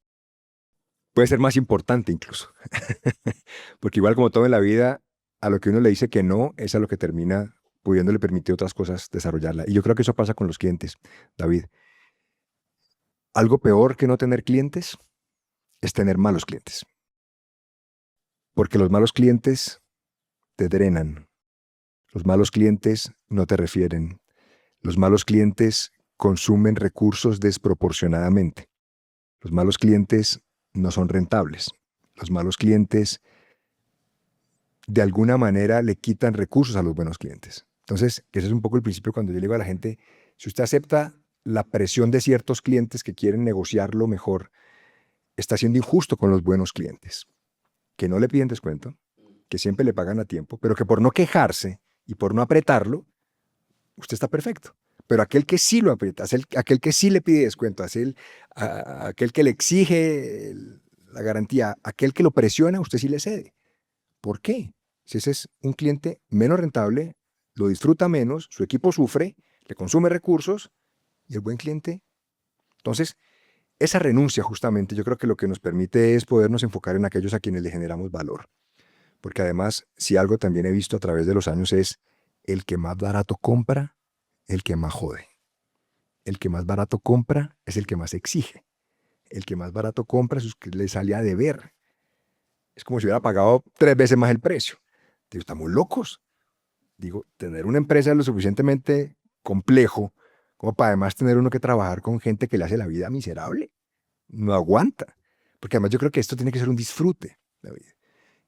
Puede ser más importante incluso, porque igual como todo en la vida, a lo que uno le dice que no, es a lo que termina pudiéndole permitir otras cosas desarrollarla. Y yo creo que eso pasa con los clientes, David. Algo peor que no tener clientes es tener malos clientes, porque los malos clientes te drenan, los malos clientes no te refieren, los malos clientes consumen recursos desproporcionadamente, los malos clientes no son rentables, los malos clientes de alguna manera le quitan recursos a los buenos clientes. Entonces, ese es un poco el principio cuando yo le digo a la gente, si usted acepta la presión de ciertos clientes que quieren negociarlo mejor, está siendo injusto con los buenos clientes, que no le piden descuento, que siempre le pagan a tiempo, pero que por no quejarse y por no apretarlo, usted está perfecto. Pero aquel que sí lo aprieta, aquel que sí le pide descuento, aquel que le exige la garantía, aquel que lo presiona, usted sí le cede. ¿Por qué? Si ese es un cliente menos rentable, lo disfruta menos, su equipo sufre, le consume recursos y el buen cliente. Entonces, esa renuncia justamente yo creo que lo que nos permite es podernos enfocar en aquellos a quienes le generamos valor. Porque además, si algo también he visto a través de los años es el que más barato compra, el que más jode. El que más barato compra es el que más exige. El que más barato compra es el que le sale a deber. Es como si hubiera pagado 3 veces más el precio. Digo, estamos locos. Digo, tener una empresa es lo suficientemente complejo como para además tener uno que trabajar con gente que le hace la vida miserable. No aguanta. Porque además yo creo que esto tiene que ser un disfrute, David.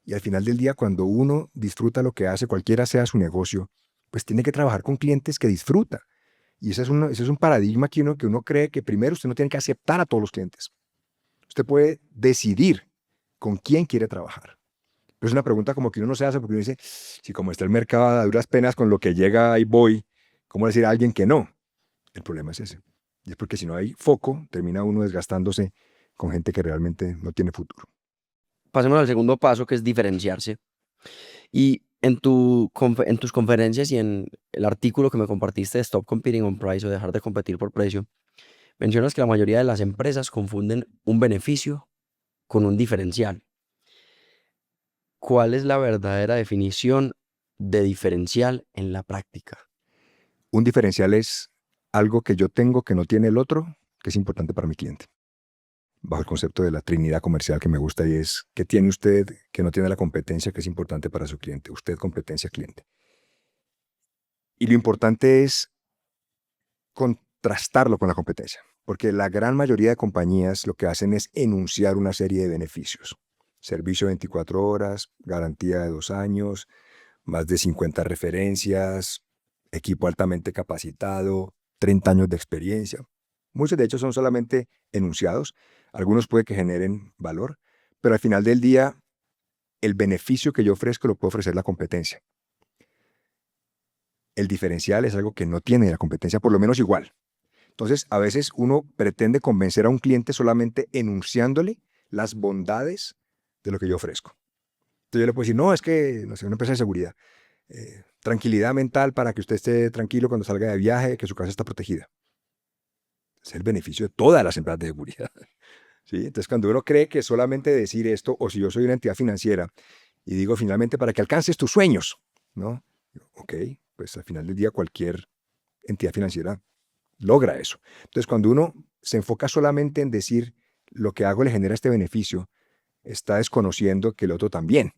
Y al final del día, cuando uno disfruta lo que hace, cualquiera sea su negocio, pues tiene que trabajar con clientes que disfruta. Y ese es un paradigma que uno cree que primero usted no tiene que aceptar a todos los clientes. Usted puede decidir con quién quiere trabajar. Pero es una pregunta como que uno no se hace porque uno dice, si como está el mercado a duras penas con lo que llega ahí voy, ¿cómo decir a alguien que no? El problema es ese. Y es porque si no hay foco, termina uno desgastándose con gente que realmente no tiene futuro. Pasemos al segundo paso, que es diferenciarse. Y en tus conferencias y en el artículo que me compartiste de Stop Competing on Price o dejar de competir por precio, mencionas que la mayoría de las empresas confunden un beneficio con un diferencial. ¿Cuál es la verdadera definición de diferencial en la práctica? Un diferencial es algo que yo tengo que no tiene el otro, que es importante para mi cliente. Bajo el concepto de la trinidad comercial que me gusta y es, ¿qué tiene usted que no tiene la competencia que es importante para su cliente? Usted, competencia, cliente. Y lo importante es contrastarlo con la competencia, porque la gran mayoría de compañías lo que hacen es enunciar una serie de beneficios. Servicio 24 horas, garantía de 2 años, más de 50 referencias, equipo altamente capacitado, 30 años de experiencia. Muchos de ellos son solamente enunciados, algunos puede que generen valor, pero al final del día el beneficio que yo ofrezco lo puede ofrecer la competencia. El diferencial es algo que no tiene la competencia, por lo menos igual. Entonces, a veces uno pretende convencer a un cliente solamente enunciándole las bondades de lo que yo ofrezco. Entonces yo le puedo decir, no, es que, no sé, una empresa de seguridad, tranquilidad mental para que usted esté tranquilo cuando salga de viaje, que su casa está protegida. Es el beneficio de todas las empresas de seguridad. ¿Sí? Entonces, cuando uno cree que solamente decir esto, o si yo soy una entidad financiera y digo finalmente para que alcances tus sueños, ¿no? Ok, pues al final del día cualquier entidad financiera logra eso. Entonces, cuando uno se enfoca solamente en decir lo que hago le genera este beneficio, está desconociendo que el otro también.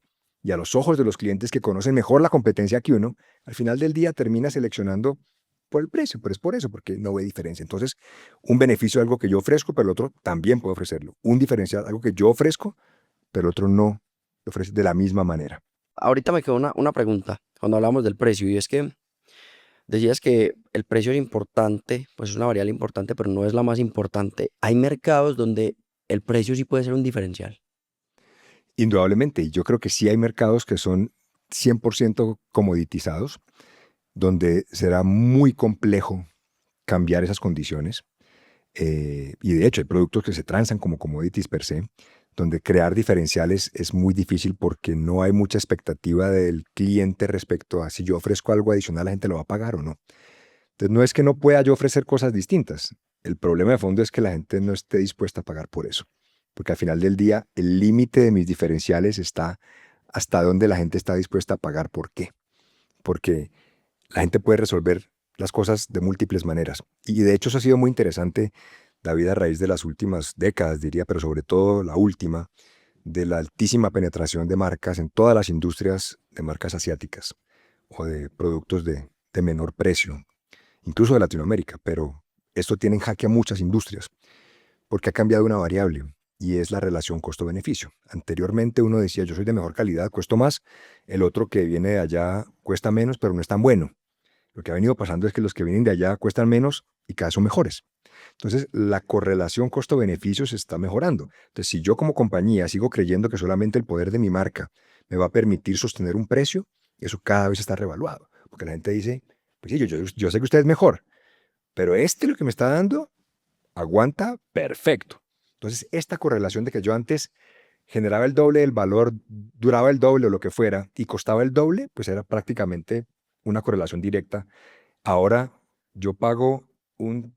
y a los ojos de los clientes que conocen mejor la competencia que uno, al final del día termina seleccionando por el precio, pero es por eso, porque no ve diferencia. Entonces, un beneficio es algo que yo ofrezco, pero el otro también puede ofrecerlo. Un diferencial, algo que yo ofrezco, pero el otro no lo ofrece de la misma manera. Ahorita me quedó una pregunta cuando hablamos del precio y es que decías que el precio es importante, pues es una variable importante, pero no es la más importante. Hay mercados donde el precio sí puede ser un diferencial. Indudablemente, y yo creo que sí hay mercados que son 100% comoditizados, donde será muy complejo cambiar esas condiciones. Y de hecho hay productos que se transan como commodities per se, donde crear diferenciales es muy difícil porque no hay mucha expectativa del cliente respecto a si yo ofrezco algo adicional, la gente lo va a pagar o no. Entonces no es que no pueda yo ofrecer cosas distintas. El problema de fondo es que la gente no esté dispuesta a pagar por eso. Porque al final del día el límite de mis diferenciales está hasta donde la gente está dispuesta a pagar. ¿Por qué? Porque la gente puede resolver las cosas de múltiples maneras. Y de hecho eso ha sido muy interesante, David, a raíz de las últimas décadas, diría, pero sobre todo la última, de la altísima penetración de marcas en todas las industrias de marcas asiáticas o de productos de menor precio, incluso de Latinoamérica. Pero esto tiene en jaque a muchas industrias porque ha cambiado una variable y es la relación costo-beneficio. Anteriormente uno decía, yo soy de mejor calidad, cuesto más, el otro que viene de allá cuesta menos, pero no es tan bueno. Lo que ha venido pasando es que los que vienen de allá cuestan menos y cada vez son mejores. Entonces, la correlación costo-beneficio se está mejorando. Entonces, si yo como compañía sigo creyendo que solamente el poder de mi marca me va a permitir sostener un precio, eso cada vez está revaluado. Porque la gente dice, pues sí, yo sé que usted es mejor, pero lo que me está dando aguanta perfecto. Entonces, esta correlación de que yo antes generaba el doble del valor, duraba el doble o lo que fuera, y costaba el doble, pues era prácticamente una correlación directa. Ahora yo pago un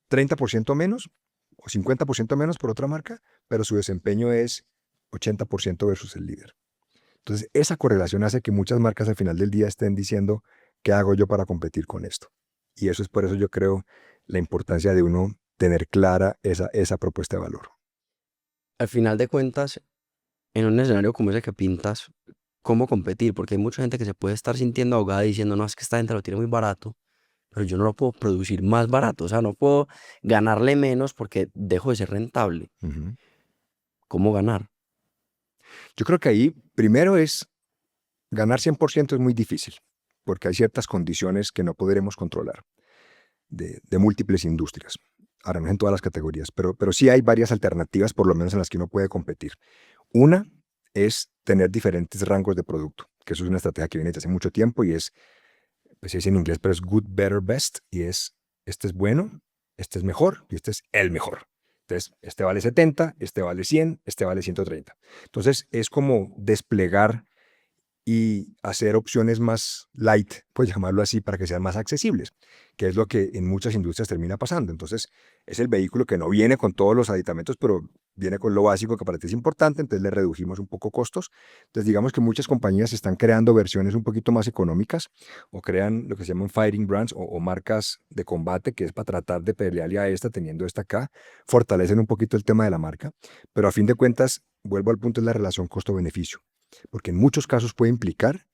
30% menos o 50% menos por otra marca, pero su desempeño es 80% versus el líder. Entonces, esa correlación hace que muchas marcas al final del día estén diciendo, ¿qué hago yo para competir con esto? Y eso es por eso yo creo la importancia de uno tener clara esa propuesta de valor. Al final de cuentas, en un escenario como ese que pintas, ¿cómo competir? Porque hay mucha gente que se puede estar sintiendo ahogada diciendo, no, es que esta gente lo tiene muy barato, pero yo no lo puedo producir más barato, o sea, no puedo ganarle menos porque dejo de ser rentable. Ujú. ¿Cómo ganar? Yo creo que ahí primero es ganar 100% es muy difícil, porque hay ciertas condiciones que no podremos controlar de múltiples industrias. Ahora no es en todas las categorías, pero sí hay varias alternativas, por lo menos en las que uno puede competir. Una es tener diferentes rangos de producto, que eso es una estrategia que viene desde hace mucho tiempo y es, pues se dice en inglés, pero es good, better, best, y es, este es bueno, este es mejor y este es el mejor. Entonces, este vale 70, este vale 100, este vale 130. Entonces, es como desplegar y hacer opciones más light, pues llamarlo así, para que sean más accesibles, que es lo que en muchas industrias termina pasando. Entonces, es el vehículo que no viene con todos los aditamentos, pero viene con lo básico que para ti es importante, entonces le redujimos un poco costos. Entonces, digamos que muchas compañías están creando versiones un poquito más económicas o crean lo que se llaman fighting brands o marcas de combate, que es para tratar de pelearle a esta teniendo esta acá, fortalecen un poquito el tema de la marca, pero a fin de cuentas, vuelvo al punto de la relación costo-beneficio. Porque en muchos casos puede implicar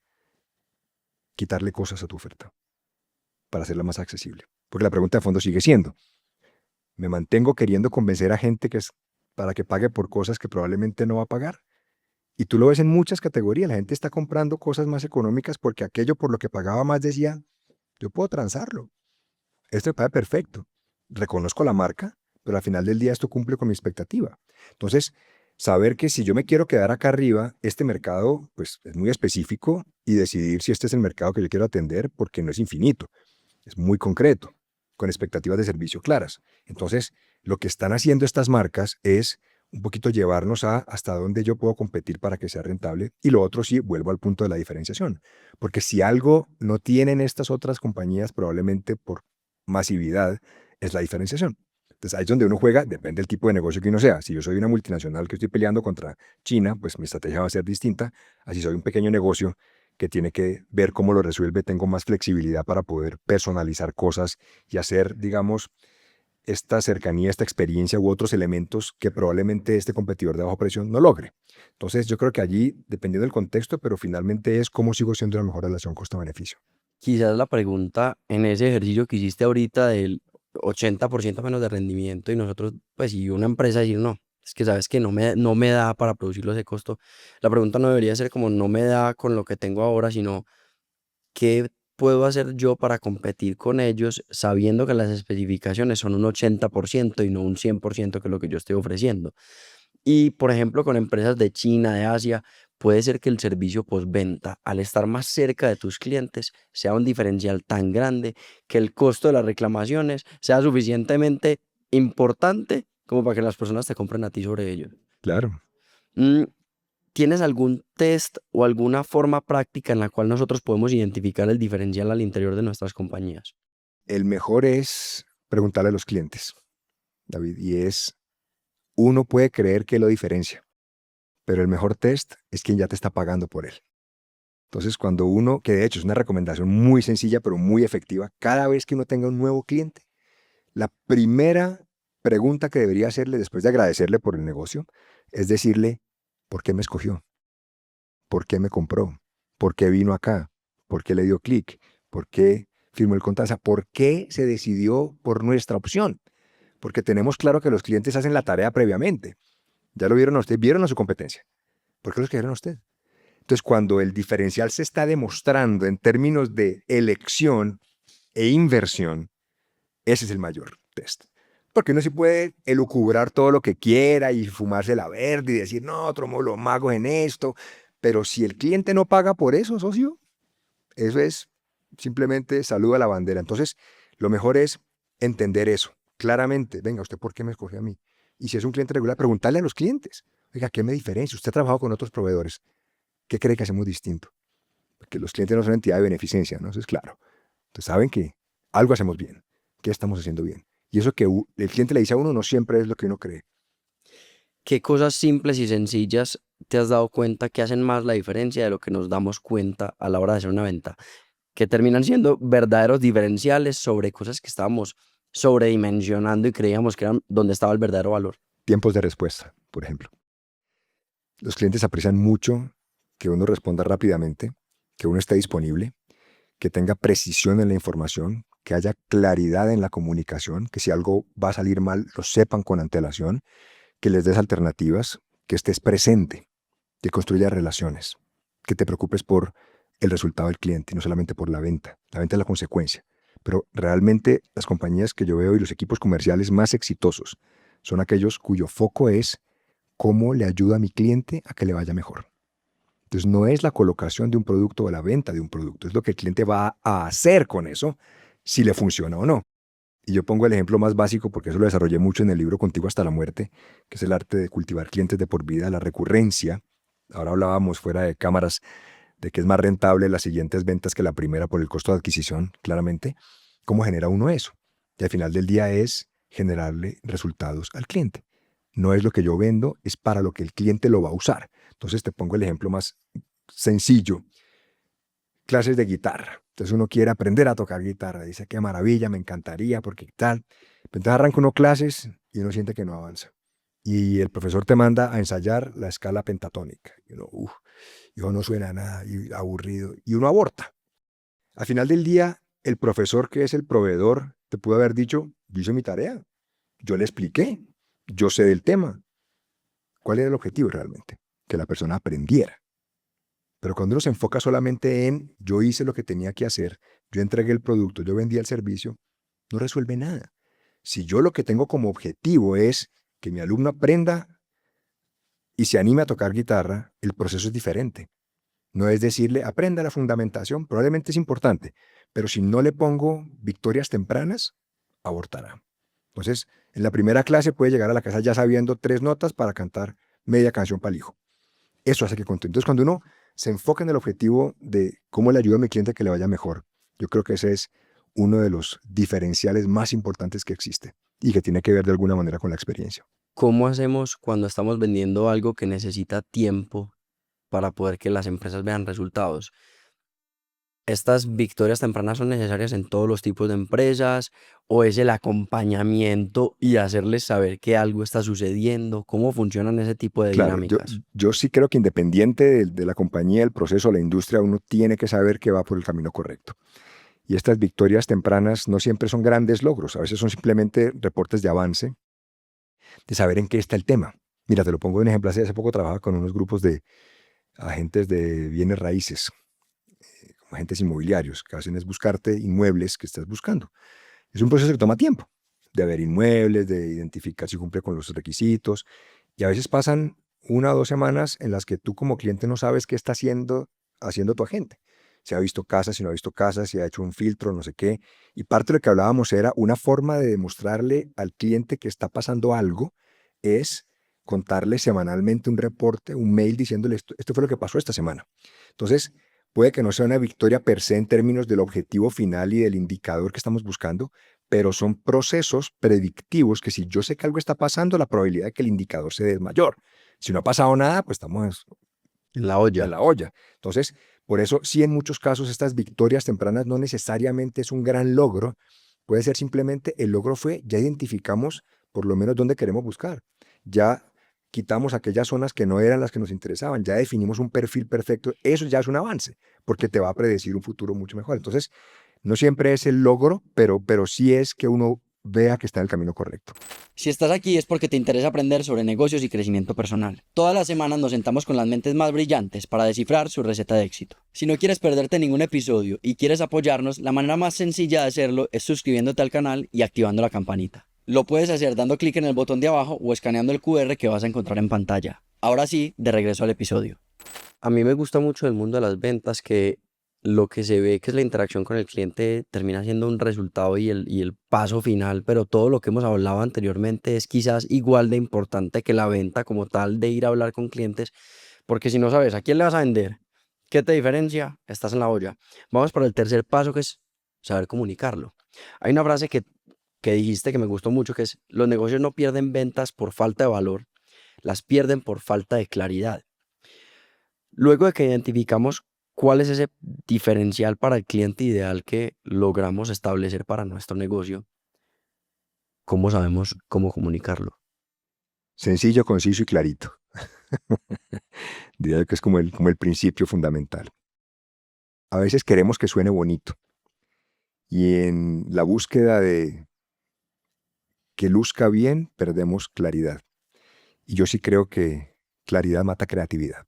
quitarle cosas a tu oferta para hacerla más accesible. Porque la pregunta de fondo sigue siendo, ¿me mantengo queriendo convencer a gente que es para que pague por cosas que probablemente no va a pagar? Y tú lo ves en muchas categorías, la gente está comprando cosas más económicas porque aquello por lo que pagaba más decía, yo puedo transarlo, esto me parece perfecto, reconozco la marca, pero al final del día esto cumple con mi expectativa. Entonces, saber que si yo me quiero quedar acá arriba, este mercado pues es muy específico y decidir si este es el mercado que yo quiero atender porque no es infinito, es muy concreto, con expectativas de servicio claras. Entonces, lo que están haciendo estas marcas es un poquito llevarnos a hasta dónde yo puedo competir para que sea rentable. Y lo otro sí, vuelvo al punto de la diferenciación. Porque si algo no tienen estas otras compañías, probablemente por masividad, es la diferenciación. Entonces ahí es donde uno juega, depende del tipo de negocio que uno sea. Si yo soy una multinacional que estoy peleando contra China, pues mi estrategia va a ser distinta. Así soy un pequeño negocio que tiene que ver cómo lo resuelve, tengo más flexibilidad para poder personalizar cosas y hacer, digamos, esta cercanía, esta experiencia u otros elementos que probablemente este competidor de bajo precio no logre. Entonces yo creo que allí, dependiendo del contexto, pero finalmente es cómo sigo siendo la mejor relación costo-beneficio. Quizás la pregunta en ese ejercicio que hiciste ahorita del 80% menos de rendimiento y nosotros, pues, y una empresa decir, no, es que sabes que no me da para producirlo ese costo. La pregunta no debería ser como no me da con lo que tengo ahora, sino qué puedo hacer yo para competir con ellos sabiendo que las especificaciones son un 80% y no un 100% que es lo que yo estoy ofreciendo. Y, por ejemplo, con empresas de China, de Asia, puede ser que el servicio postventa, al estar más cerca de tus clientes, sea un diferencial tan grande que el costo de las reclamaciones sea suficientemente importante como para que las personas te compren a ti sobre ellos. Claro. Mm, ¿Tienes algún test o alguna forma práctica en la cual nosotros podemos identificar el diferencial al interior de nuestras compañías? El mejor es preguntarle a los clientes, David, y es, uno puede creer que lo diferencia, pero el mejor test es quien ya te está pagando por él. Entonces, cuando uno, que de hecho es una recomendación muy sencilla, pero muy efectiva, cada vez que uno tenga un nuevo cliente, la primera pregunta que debería hacerle después de agradecerle por el negocio es decirle, ¿por qué me escogió? ¿Por qué me compró? ¿Por qué vino acá? ¿Por qué le dio clic? ¿Por qué firmó el contrato? O sea, ¿por qué se decidió por nuestra opción? Porque tenemos claro que los clientes hacen la tarea previamente. Ya lo vieron a usted, vieron a su competencia. ¿Por qué los quedaron a usted? Entonces, cuando el diferencial se está demostrando en términos de elección e inversión, ese es el mayor test. Porque uno sí puede elucubrar todo lo que quiera y fumarse la verde y decir, no, otro los magos en esto. Pero si el cliente no paga por eso, socio, eso es simplemente saludo a la bandera. Entonces, lo mejor es entender eso claramente. Venga, ¿usted por qué me escogió a mí? Y si es un cliente regular, preguntarle a los clientes. Oiga, ¿qué me diferencia? Usted ha trabajado con otros proveedores. ¿Qué cree que hacemos distinto? Porque los clientes no son entidad de beneficencia, ¿no? Eso es claro. Entonces saben que algo hacemos bien. ¿Qué estamos haciendo bien? Y eso que el cliente le dice a uno no siempre es lo que uno cree. ¿Qué cosas simples y sencillas te has dado cuenta que hacen más la diferencia de lo que nos damos cuenta a la hora de hacer una venta? Que terminan siendo verdaderos diferenciales sobre cosas que estábamos sobredimensionando y creíamos que eran donde estaba el verdadero valor. Tiempos de respuesta, por ejemplo. Los clientes aprecian mucho que uno responda rápidamente, que uno esté disponible, que tenga precisión en la información, que haya claridad en la comunicación, que si algo va a salir mal lo sepan con antelación, que les des alternativas, que estés presente, que construyas relaciones, que te preocupes por el resultado del cliente y no solamente por la venta. La venta es la consecuencia. Pero realmente las compañías que yo veo y los equipos comerciales más exitosos son aquellos cuyo foco es cómo le ayuda a mi cliente a que le vaya mejor. Entonces no es la colocación de un producto o la venta de un producto, es lo que el cliente va a hacer con eso, si le funciona o no. Y yo pongo el ejemplo más básico porque eso lo desarrollé mucho en el libro Contigo hasta la muerte, que es el arte de cultivar clientes de por vida, la recurrencia. Ahora hablábamos fuera de cámaras de que es más rentable las siguientes ventas que la primera por el costo de adquisición, claramente. ¿Cómo genera uno eso? Y al final del día es generarle resultados al cliente. No es lo que yo vendo, es para lo que el cliente lo va a usar. Entonces te pongo el ejemplo más sencillo. Clases de guitarra. Entonces uno quiere aprender a tocar guitarra. Dice, qué maravilla, me encantaría, porque tal. Pero entonces arranca uno clases y uno siente que no avanza. Y el profesor te manda a ensayar la escala pentatónica. Y uno, hijo, no suena a nada, y aburrido. Y uno aborta. Al final del día, el profesor que es el proveedor te pudo haber dicho, yo hice mi tarea. Yo le expliqué. Yo sé del tema. ¿Cuál era el objetivo realmente? Que la persona aprendiera. Pero cuando uno se enfoca solamente en yo hice lo que tenía que hacer, yo entregué el producto, yo vendí el servicio, no resuelve nada. Si yo lo que tengo como objetivo es que mi alumno aprenda y se anime a tocar guitarra, el proceso es diferente. No es decirle, aprenda la fundamentación, probablemente es importante, pero si no le pongo victorias tempranas, abortará. Entonces, en la primera clase puede llegar a la casa ya sabiendo 3 notas para cantar media canción para el hijo. Eso hace que continúe. Entonces, cuando uno se enfoca en el objetivo de cómo le ayuda a mi cliente a que le vaya mejor, yo creo que ese es uno de los diferenciales más importantes que existe y que tiene que ver de alguna manera con la experiencia. ¿Cómo hacemos cuando estamos vendiendo algo que necesita tiempo para poder que las empresas vean resultados? ¿Estas victorias tempranas son necesarias en todos los tipos de empresas o es el acompañamiento y hacerles saber que algo está sucediendo? ¿Cómo funcionan ese tipo de Claro, dinámicas? yo sí creo que independiente de la compañía, el proceso, la industria, uno tiene que saber que va por el camino correcto. Y estas victorias tempranas no siempre son grandes logros, a veces son simplemente reportes de avance, de saber en qué está el tema. Mira, te lo pongo de un ejemplo. Hace poco trabajaba con unos grupos de agentes de bienes raíces, como agentes inmobiliarios, que hacen es buscarte inmuebles que estás buscando. Es un proceso que toma tiempo, de ver inmuebles, de identificar si cumple con los requisitos, y a veces pasan 1 o 2 semanas en las que tú como cliente no sabes qué está haciendo tu agente. Si ha visto casas, si no ha visto casas, si ha hecho un filtro, no sé qué. Y parte de lo que hablábamos era una forma de demostrarle al cliente que está pasando algo, es contarle semanalmente un reporte, un mail diciéndole esto fue lo que pasó esta semana. Entonces, puede que no sea una victoria per se en términos del objetivo final y del indicador que estamos buscando, pero son procesos predictivos que si yo sé que algo está pasando, la probabilidad de que el indicador se dé es mayor. Si no ha pasado nada, pues estamos En la en olla. la olla. Entonces, por eso, sí, en muchos casos estas victorias tempranas no necesariamente es un gran logro, puede ser simplemente el logro fue, ya identificamos por lo menos dónde queremos buscar, ya quitamos aquellas zonas que no eran las que nos interesaban, ya definimos un perfil perfecto, eso ya es un avance, porque te va a predecir un futuro mucho mejor. Entonces, no siempre es el logro, pero sí es que uno vea que está en el camino correcto. Si estás aquí es porque te interesa aprender sobre negocios y crecimiento personal. Todas las semanas nos sentamos con las mentes más brillantes para descifrar su receta de éxito. Si no quieres perderte ningún episodio y quieres apoyarnos, la manera más sencilla de hacerlo es suscribiéndote al canal y activando la campanita. Lo puedes hacer dando clic en el botón de abajo o escaneando el QR que vas a encontrar en pantalla. Ahora sí, de regreso al episodio. A mí me gusta mucho el mundo de las ventas que lo que se ve que es la interacción con el cliente termina siendo un resultado y el paso final, pero todo lo que hemos hablado anteriormente es quizás igual de importante que la venta como tal de ir a hablar con clientes, porque si no sabes a quién le vas a vender, qué te diferencia, estás en la olla. Vamos para el tercer paso que es saber comunicarlo. Hay una frase que dijiste que me gustó mucho que es, los negocios no pierden ventas por falta de valor, las pierden por falta de claridad. Luego de que identificamos cuál es ese diferencial para el cliente ideal que logramos establecer para nuestro negocio, ¿cómo sabemos cómo comunicarlo? Sencillo, conciso y clarito. Diría que es como el principio fundamental. A veces queremos que suene bonito y en la búsqueda de que luzca bien perdemos claridad. Y yo sí creo que claridad mata creatividad.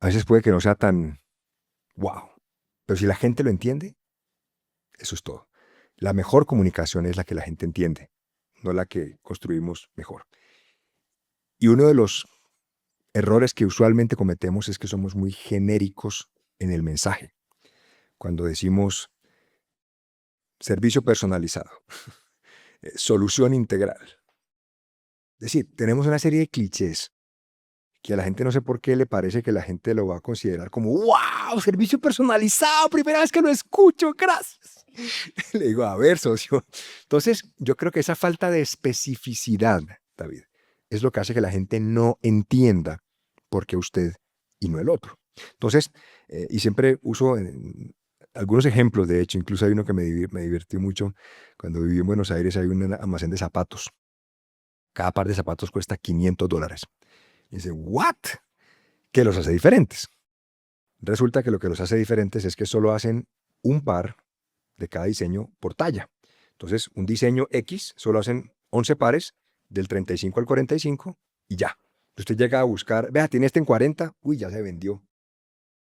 A veces puede que no sea tan wow, pero si la gente lo entiende, eso es todo. La mejor comunicación es la que la gente entiende, no la que construimos mejor. Y uno de los errores que usualmente cometemos es que somos muy genéricos en el mensaje. Cuando decimos servicio personalizado, solución integral. Es decir, tenemos una serie de clichés que a la gente no sé por qué le parece que la gente lo va a considerar como ¡wow! Servicio personalizado, primera vez que lo escucho, gracias. Le digo, a ver, socio. Entonces, yo creo que esa falta de especificidad, David, es lo que hace que la gente no entienda por qué usted y no el otro. Entonces, y siempre uso algunos ejemplos, de hecho, incluso hay uno que me divirtió mucho. Cuando viví en Buenos Aires hay un almacén de zapatos. Cada par de zapatos cuesta $500. Y dice, ¿what? ¿Qué los hace diferentes? Resulta que lo que los hace diferentes es que solo hacen un par de cada diseño por talla. Entonces, un diseño X solo hacen 11 pares del 35 al 45 y ya. Usted llega a buscar, vea, tiene este en 40, uy, ya se vendió.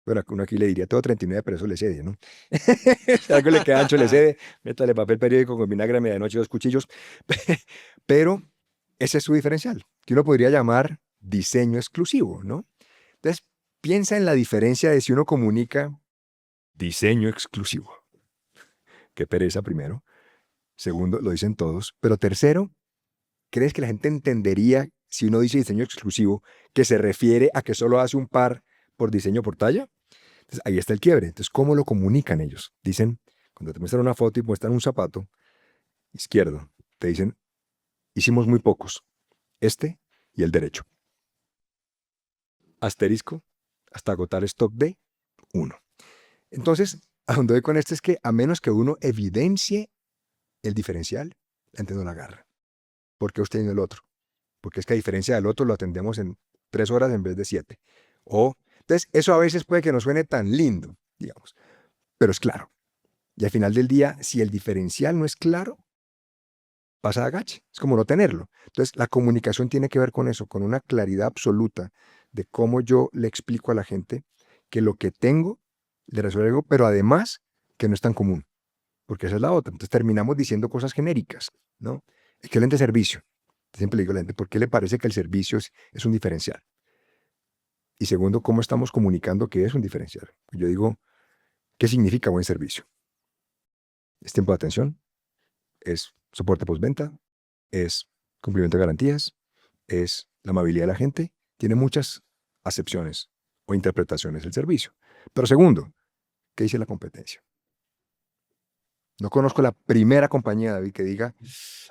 Bueno, uno aquí le diría todo 39, pero eso le cede, ¿no? Si algo le queda ancho, le cede, métale papel periódico con vinagre a medianoche, 2 cuchillos. Pero ese es su diferencial, que uno podría llamar diseño exclusivo, ¿no? Entonces, piensa en la diferencia de si uno comunica diseño exclusivo. Qué pereza, primero. Segundo, lo dicen todos. Pero tercero, ¿crees que la gente entendería si uno dice diseño exclusivo que se refiere a que solo hace un par por diseño por talla? Entonces, ahí está el quiebre. Entonces, ¿cómo lo comunican ellos? Dicen, cuando te muestran una foto y muestran un zapato izquierdo, te dicen, hicimos muy pocos, este y el derecho. Asterisco, hasta agotar stock de 1. Entonces, a donde voy con esto es que a menos que uno evidencie el diferencial, la gente no la agarra. ¿Por qué usted y no el otro? Porque es que a diferencia del otro lo atendemos en 3 horas en vez de 7. Entonces, eso a veces puede que no suene tan lindo, digamos, pero es claro. Y al final del día, si el diferencial no es claro, pasa de agache. Es como no tenerlo. Entonces, la comunicación tiene que ver con eso, con una claridad absoluta de cómo yo le explico a la gente que lo que tengo le resuelve algo, pero además que no es tan común, porque esa es la otra. Entonces, terminamos diciendo cosas genéricas, ¿no? Excelente servicio. Siempre le digo a la gente, ¿por qué le parece que el servicio es un diferencial? Y segundo, ¿cómo estamos comunicando que es un diferencial? Yo digo, ¿qué significa buen servicio? Es tiempo de atención, es soporte postventa, es cumplimiento de garantías, es la amabilidad de la gente. Tiene muchas acepciones o interpretaciones del servicio. Pero segundo, ¿qué dice la competencia? No conozco la primera compañía, David, que diga,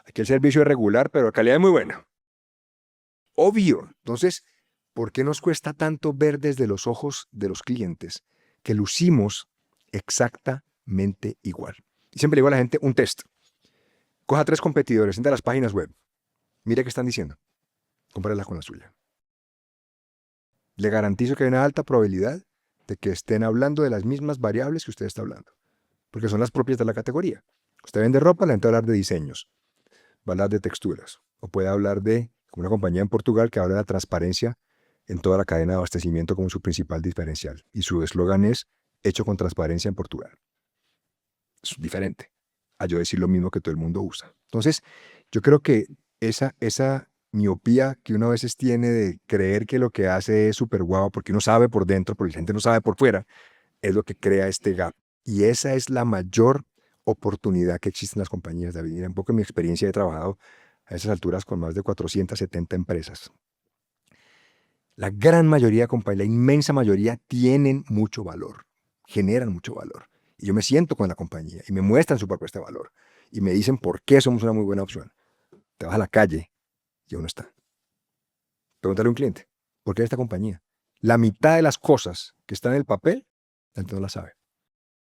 aquí el servicio es regular, pero la calidad es muy buena. Obvio. Entonces, ¿por qué nos cuesta tanto ver desde los ojos de los clientes que lucimos exactamente igual? Y siempre le digo a la gente un test. Coja 3 competidores, entre las páginas web. Mire qué están diciendo. Compárela con la suya. Le garantizo que hay una alta probabilidad de que estén hablando de las mismas variables que usted está hablando, porque son las propias de la categoría. Usted vende ropa, le va a hablar de diseños, va a hablar de texturas, o puede hablar de, como una compañía en Portugal que habla de la transparencia en toda la cadena de abastecimiento como su principal diferencial. Y su eslogan es, hecho con transparencia en Portugal. Es diferente a yo decir lo mismo que todo el mundo usa. Entonces, yo creo que esa miopía que uno a veces tiene de creer que lo que hace es súper guau, porque uno sabe por dentro, porque la gente no sabe por fuera, es lo que crea este gap. Y esa es la mayor oportunidad que existe en las compañías, David. Mira, un poco en mi experiencia he trabajado a esas alturas con más de 470 empresas. La gran mayoría de compañías, la inmensa mayoría, tienen mucho valor, generan mucho valor. Y yo me siento con la compañía y me muestran su propuesta de valor y me dicen por qué somos una muy buena opción. Te vas a la calle y uno está. Pregúntale a un cliente, ¿por qué esta compañía? La mitad de las cosas que están en el papel, la gente no las sabe.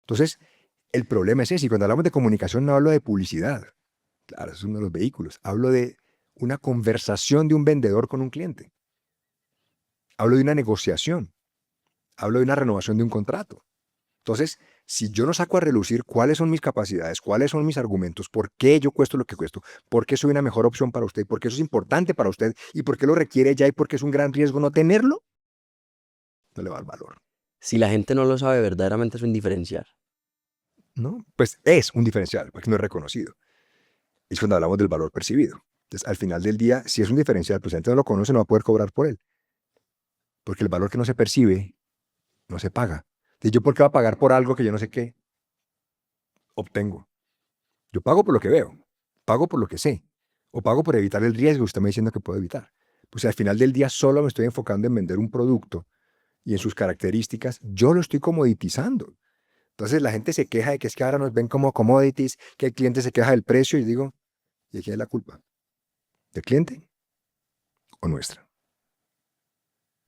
Entonces, el problema es ese. Y cuando hablamos de comunicación no hablo de publicidad. Claro, es uno de los vehículos. Hablo de una conversación de un vendedor con un cliente. Hablo de una negociación. Hablo de una renovación de un contrato. Entonces, si yo no saco a relucir cuáles son mis capacidades, cuáles son mis argumentos, por qué yo cuesto lo que cuesto, por qué soy una mejor opción para usted, por qué eso es importante para usted y por qué lo requiere ya y por qué es un gran riesgo no tenerlo, no le va a dar valor. Si la gente no lo sabe, verdaderamente es un diferencial. ¿No? Pues es un diferencial, porque no es reconocido. Es cuando hablamos del valor percibido. Entonces, al final del día, si es un diferencial, pues la gente no lo conoce, no va a poder cobrar por él. Porque el valor que no se percibe, no se paga. Entonces, ¿yo por qué voy a pagar por algo que yo no sé qué obtengo? Yo pago por lo que veo, pago por lo que sé, o pago por evitar el riesgo que usted me está diciendo que puedo evitar. Pues al final del día solo me estoy enfocando en vender un producto y en sus características, yo lo estoy comoditizando. Entonces la gente se queja de que es que ahora nos ven como commodities, que el cliente se queja del precio y digo, ¿y de quién es la culpa? ¿Del cliente o nuestra?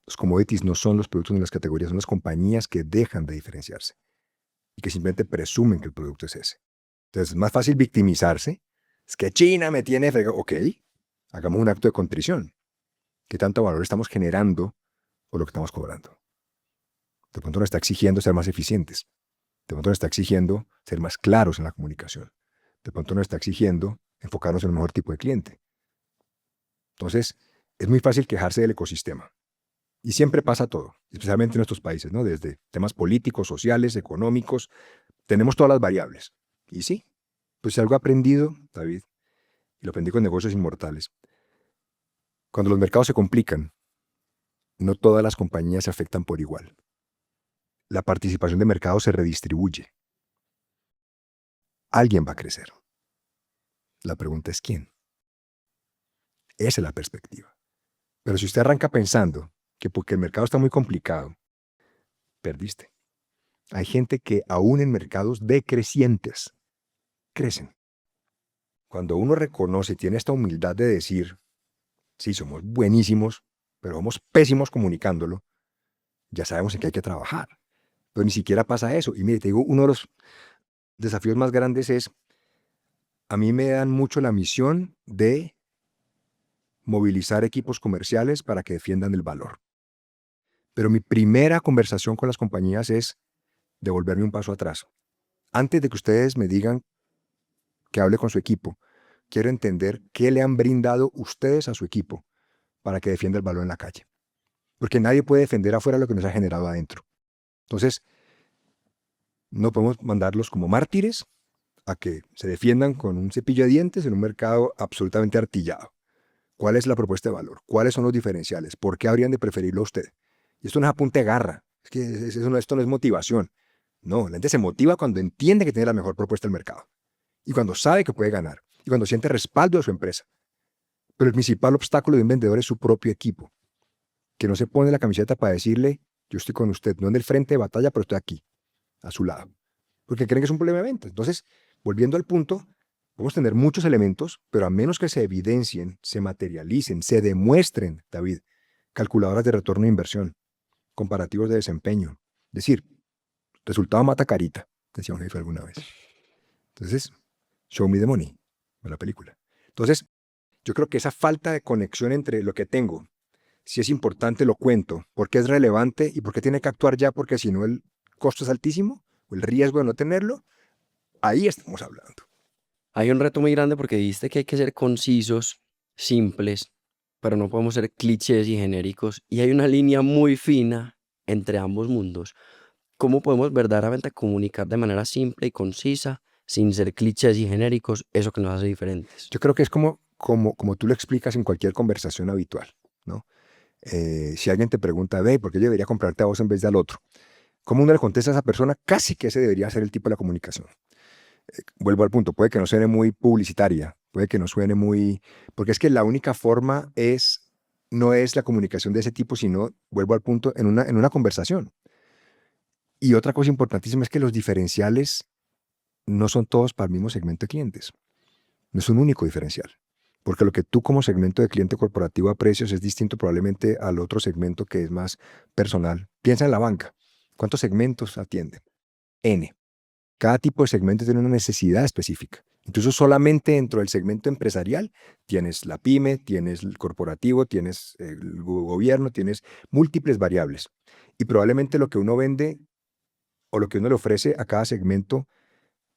Los commodities no son los productos ni las categorías, son las compañías que dejan de diferenciarse y que simplemente presumen que el producto es ese. Entonces es más fácil victimizarse. Es que China me tiene fregado. Ok, hagamos un acto de contrición. ¿Qué tanto valor estamos generando por lo que estamos cobrando? De pronto nos está exigiendo ser más eficientes. De pronto nos está exigiendo ser más claros en la comunicación. De pronto nos está exigiendo enfocarnos en el mejor tipo de cliente. Entonces, es muy fácil quejarse del ecosistema. Y siempre pasa todo, especialmente en nuestros países, ¿no? Desde temas políticos, sociales, económicos, tenemos todas las variables. Y sí, pues si algo he aprendido, David, y lo aprendí con negocios inmortales, cuando los mercados se complican, no todas las compañías se afectan por igual. La participación de mercado se redistribuye. Alguien va a crecer. La pregunta es ¿quién? Esa es la perspectiva. Pero si usted arranca pensando que porque el mercado está muy complicado, perdiste. Hay gente que aún en mercados decrecientes crecen. Cuando uno reconoce y tiene esta humildad de decir, sí, somos buenísimos, pero somos pésimos comunicándolo, ya sabemos en qué hay que trabajar. pero ni siquiera pasa eso. Y mire, te digo, uno de los desafíos más grandes es, a mí me dan mucho la misión de movilizar equipos comerciales para que defiendan el valor. Pero mi primera conversación con las compañías es devolverme un paso atrás. Antes de que ustedes me digan que hable con su equipo, quiero entender qué le han brindado ustedes a su equipo para que defienda el valor en la calle. Porque nadie puede defender afuera lo que nos ha generado adentro. Entonces, no podemos mandarlos como mártires a que se defiendan con un cepillo de dientes en un mercado absolutamente artillado. ¿Cuál es la propuesta de valor? ¿Cuáles son los diferenciales? ¿Por qué habrían de preferirlo a usted? Y esto no es apunte de garra. Es que esto no es motivación. No, la gente se motiva cuando entiende que tiene la mejor propuesta del mercado. Y cuando sabe que puede ganar. Y cuando siente respaldo de su empresa. Pero el principal obstáculo de un vendedor es su propio equipo. Que no se pone la camiseta para decirle, yo estoy con usted, no en el frente de batalla, pero estoy aquí, a su lado. Porque creen que es un problema de ventas. Entonces, volviendo al punto, podemos tener muchos elementos, pero a menos que se evidencien, se materialicen, se demuestren, David, calculadoras de retorno de inversión, comparativos de desempeño. Es decir, resultado mata carita, decía un jefe alguna vez. Entonces, show me the money, de la película. Entonces, yo creo que esa falta de conexión entre lo que tengo, si es importante lo cuento, porque es relevante y porque tiene que actuar ya, porque si no el costo es altísimo, o el riesgo de no tenerlo, ahí estamos hablando. Hay un reto muy grande porque dijiste que hay que ser concisos, simples, pero no podemos ser clichés y genéricos. Y hay una línea muy fina entre ambos mundos. ¿Cómo podemos verdaderamente comunicar de manera simple y concisa, sin ser clichés y genéricos, eso que nos hace diferentes? Yo creo que es como tú lo explicas en cualquier conversación habitual, ¿no? Si alguien te pregunta, ve, ¿por qué yo debería comprarte a vos en vez de al otro? ¿Cómo uno le contesta a esa persona? Casi que ese debería ser el tipo de la comunicación. Vuelvo al punto, puede que no suene muy publicitaria, puede que no suene muy... Porque es que la única forma no es la comunicación de ese tipo, sino, vuelvo al punto, en una conversación. Y otra cosa importantísima es que los diferenciales no son todos para el mismo segmento de clientes. No es un único diferencial. Porque lo que tú como segmento de cliente corporativo aprecias es distinto probablemente al otro segmento que es más personal. Piensa en la banca. ¿Cuántos segmentos atienden? N. Cada tipo de segmento tiene una necesidad específica. Incluso solamente dentro del segmento empresarial tienes la pyme, tienes el corporativo, tienes el gobierno, tienes múltiples variables. Y probablemente lo que uno vende o lo que uno le ofrece a cada segmento,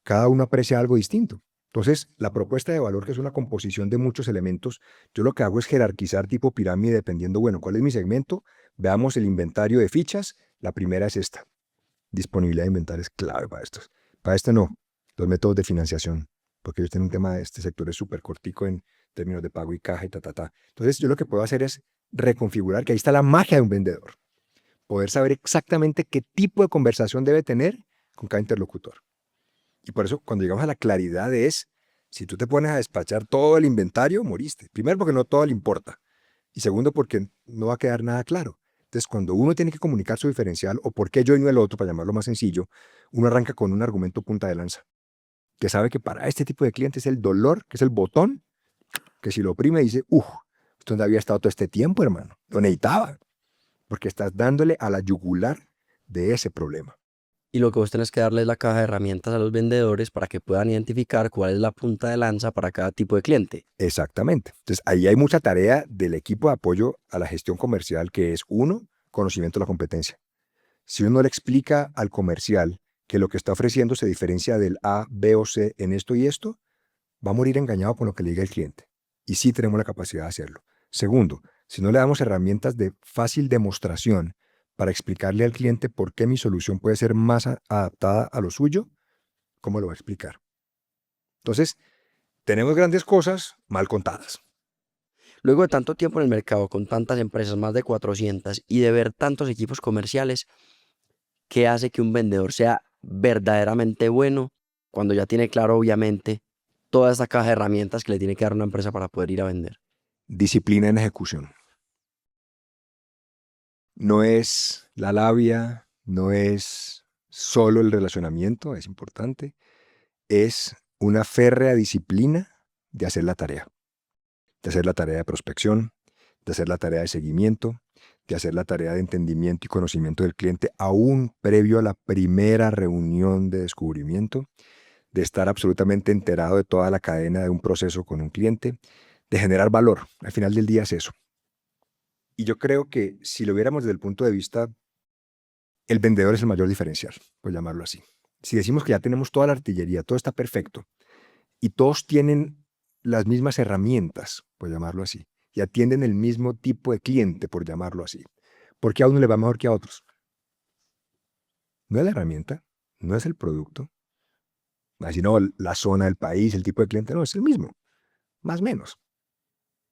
cada uno aprecia algo distinto. Entonces, la propuesta de valor, que es una composición de muchos elementos, yo lo que hago es jerarquizar tipo pirámide dependiendo, bueno, ¿cuál es mi segmento? Veamos el inventario de fichas. La primera es esta. Disponibilidad de inventario es clave para estos. Para este no, los métodos de financiación, porque ellos tienen un tema de este sector es súper cortico en términos de pago y caja y ta. Entonces, yo lo que puedo hacer es reconfigurar, que ahí está la magia de un vendedor. Poder saber exactamente qué tipo de conversación debe tener con cada interlocutor. Y por eso, cuando llegamos a la claridad si tú te pones a despachar todo el inventario, moriste. Primero, porque no todo le importa. Y segundo, porque no va a quedar nada claro. Entonces, cuando uno tiene que comunicar su diferencial, o por qué yo y no el otro, para llamarlo más sencillo, uno arranca con un argumento punta de lanza, que sabe que para este tipo de clientes el dolor, que es el botón, que si lo oprime dice, esto donde había estado todo este tiempo, hermano. Lo necesitaba, porque estás dándole a la yugular de ese problema. Y lo que vos tenés que darle es la caja de herramientas a los vendedores para que puedan identificar cuál es la punta de lanza para cada tipo de cliente. Exactamente. Entonces, ahí hay mucha tarea del equipo de apoyo a la gestión comercial, que es, uno, conocimiento de la competencia. Si uno le explica al comercial que lo que está ofreciendo se diferencia del A, B o C en esto y esto, va a morir engañado con lo que le diga el cliente. Y sí tenemos la capacidad de hacerlo. Segundo, si no le damos herramientas de fácil demostración para explicarle al cliente por qué mi solución puede ser más adaptada a lo suyo, ¿cómo lo va a explicar? Entonces, tenemos grandes cosas mal contadas. Luego de tanto tiempo en el mercado, con tantas empresas, más de 400, y de ver tantos equipos comerciales, ¿qué hace que un vendedor sea verdaderamente bueno cuando ya tiene claro, obviamente, toda esta caja de herramientas que le tiene que dar una empresa para poder ir a vender? Disciplina en ejecución. No es la labia, no es solo el relacionamiento, es importante. Es una férrea disciplina de hacer la tarea. De hacer la tarea de prospección, de hacer la tarea de seguimiento, de hacer la tarea de entendimiento y conocimiento del cliente aún previo a la primera reunión de descubrimiento, de estar absolutamente enterado de toda la cadena de un proceso con un cliente, de generar valor. Al final del día es eso. Y yo creo que si lo viéramos desde el punto de vista, el vendedor es el mayor diferencial, por llamarlo así. Si decimos que ya tenemos toda la artillería, todo está perfecto, y todos tienen las mismas herramientas, por llamarlo así, y atienden el mismo tipo de cliente, por llamarlo así, ¿por qué a uno le va mejor que a otros? No es la herramienta, no es el producto, así no la zona del país, el tipo de cliente, no, es el mismo, más o menos.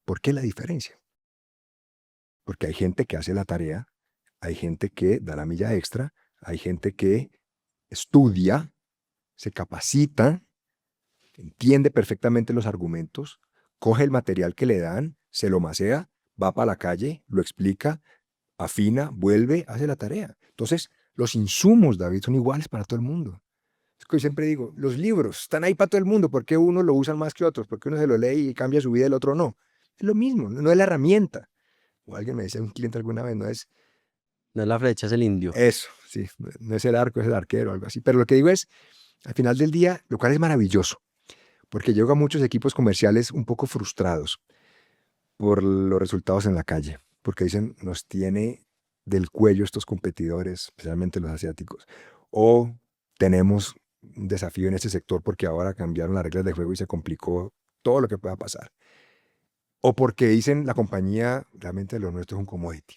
¿Por qué la diferencia? Porque hay gente que hace la tarea, hay gente que da la milla extra, hay gente que estudia, se capacita, entiende perfectamente los argumentos, coge el material que le dan, se lo masea, va para la calle, lo explica, afina, vuelve, hace la tarea. Entonces, los insumos, David, son iguales para todo el mundo. Es que yo siempre digo, los libros están ahí para todo el mundo, ¿por qué unos lo usan más que otros? ¿Por qué uno se lo lee y cambia su vida y el otro no? Es lo mismo, no es la herramienta. O alguien me decía, un cliente alguna vez, no es No es la flecha, es el indio. eso, sí, no es el arco, es el arquero, algo así. Pero lo que digo es, al final del día, lo cual es maravilloso, porque llego a muchos equipos comerciales un poco frustrados por los resultados en la calle, porque dicen, nos tiene del cuello estos competidores, especialmente los asiáticos, o tenemos un desafío en este sector porque ahora cambiaron las reglas de juego y se complicó todo lo que pueda pasar, o porque dicen la compañía, realmente lo nuestro es un commodity.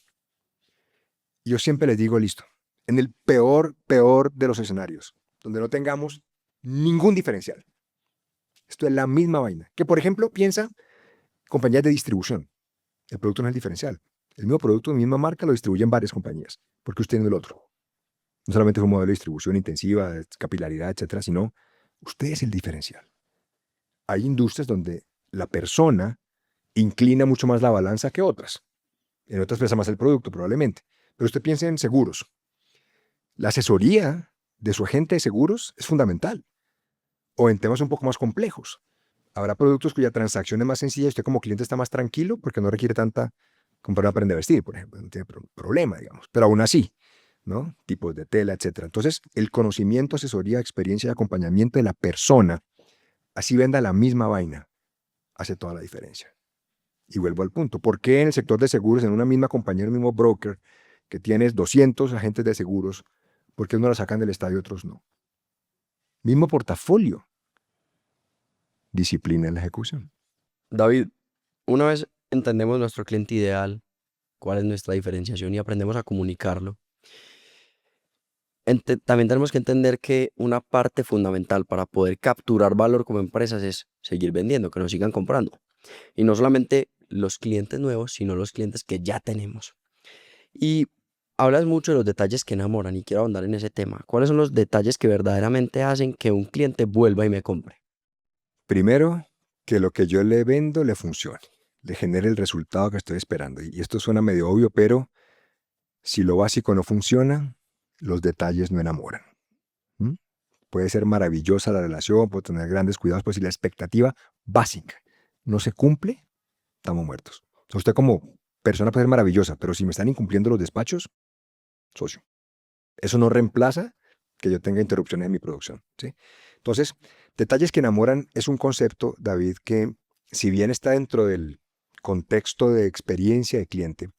Y yo siempre les digo, listo, en el peor de los escenarios, donde no tengamos ningún diferencial. Esto es la misma vaina. Que, por ejemplo, piensa compañías de distribución. El producto no es el diferencial. El mismo producto, la misma marca, lo distribuyen varias compañías, porque usted no es el otro. No solamente es un modelo de distribución intensiva, de capilaridad, etcétera, sino usted es el diferencial. Hay industrias donde la persona inclina mucho más la balanza que otras. En otras pesa más el producto, probablemente. Pero usted piensa en seguros. La asesoría de su agente de seguros es fundamental. O en temas un poco más complejos. Habrá productos cuya transacción es más sencilla y usted como cliente está más tranquilo porque no requiere tanta comprar una prenda de vestir, por ejemplo. No tiene problema, digamos. Pero aún así, ¿no? Tipos de tela, etcétera. Entonces, el conocimiento, asesoría, experiencia y acompañamiento de la persona, así venda la misma vaina, hace toda la diferencia. Y vuelvo al punto. ¿Por qué en el sector de seguros, en una misma compañía, en un mismo broker, que tienes 200 agentes de seguros, por qué unos la sacan del estadio y otros no? Mismo portafolio. Disciplina en la ejecución. David, una vez entendemos nuestro cliente ideal, cuál es nuestra diferenciación y aprendemos a comunicarlo, también tenemos que entender que una parte fundamental para poder capturar valor como empresas es seguir vendiendo, que nos sigan comprando. Y no solamente los clientes nuevos, sino los clientes que ya tenemos. Y hablas mucho de los detalles que enamoran y quiero ahondar en ese tema. ¿Cuáles son los detalles que verdaderamente hacen que un cliente vuelva y me compre? Primero, que lo que yo le vendo le funcione, le genere el resultado que estoy esperando. Y esto suena medio obvio, pero si lo básico no funciona, los detalles no enamoran. ¿Mm? Puede ser maravillosa la relación, puede tener grandes cuidados, pero si la expectativa básica no se cumple, estamos muertos. O sea, usted como persona puede ser maravillosa, pero si me están incumpliendo los despachos, socio. Eso no reemplaza que yo tenga interrupciones en mi producción, ¿sí? Entonces, detalles que enamoran es un concepto, David, que si bien está dentro del contexto de experiencia de cliente,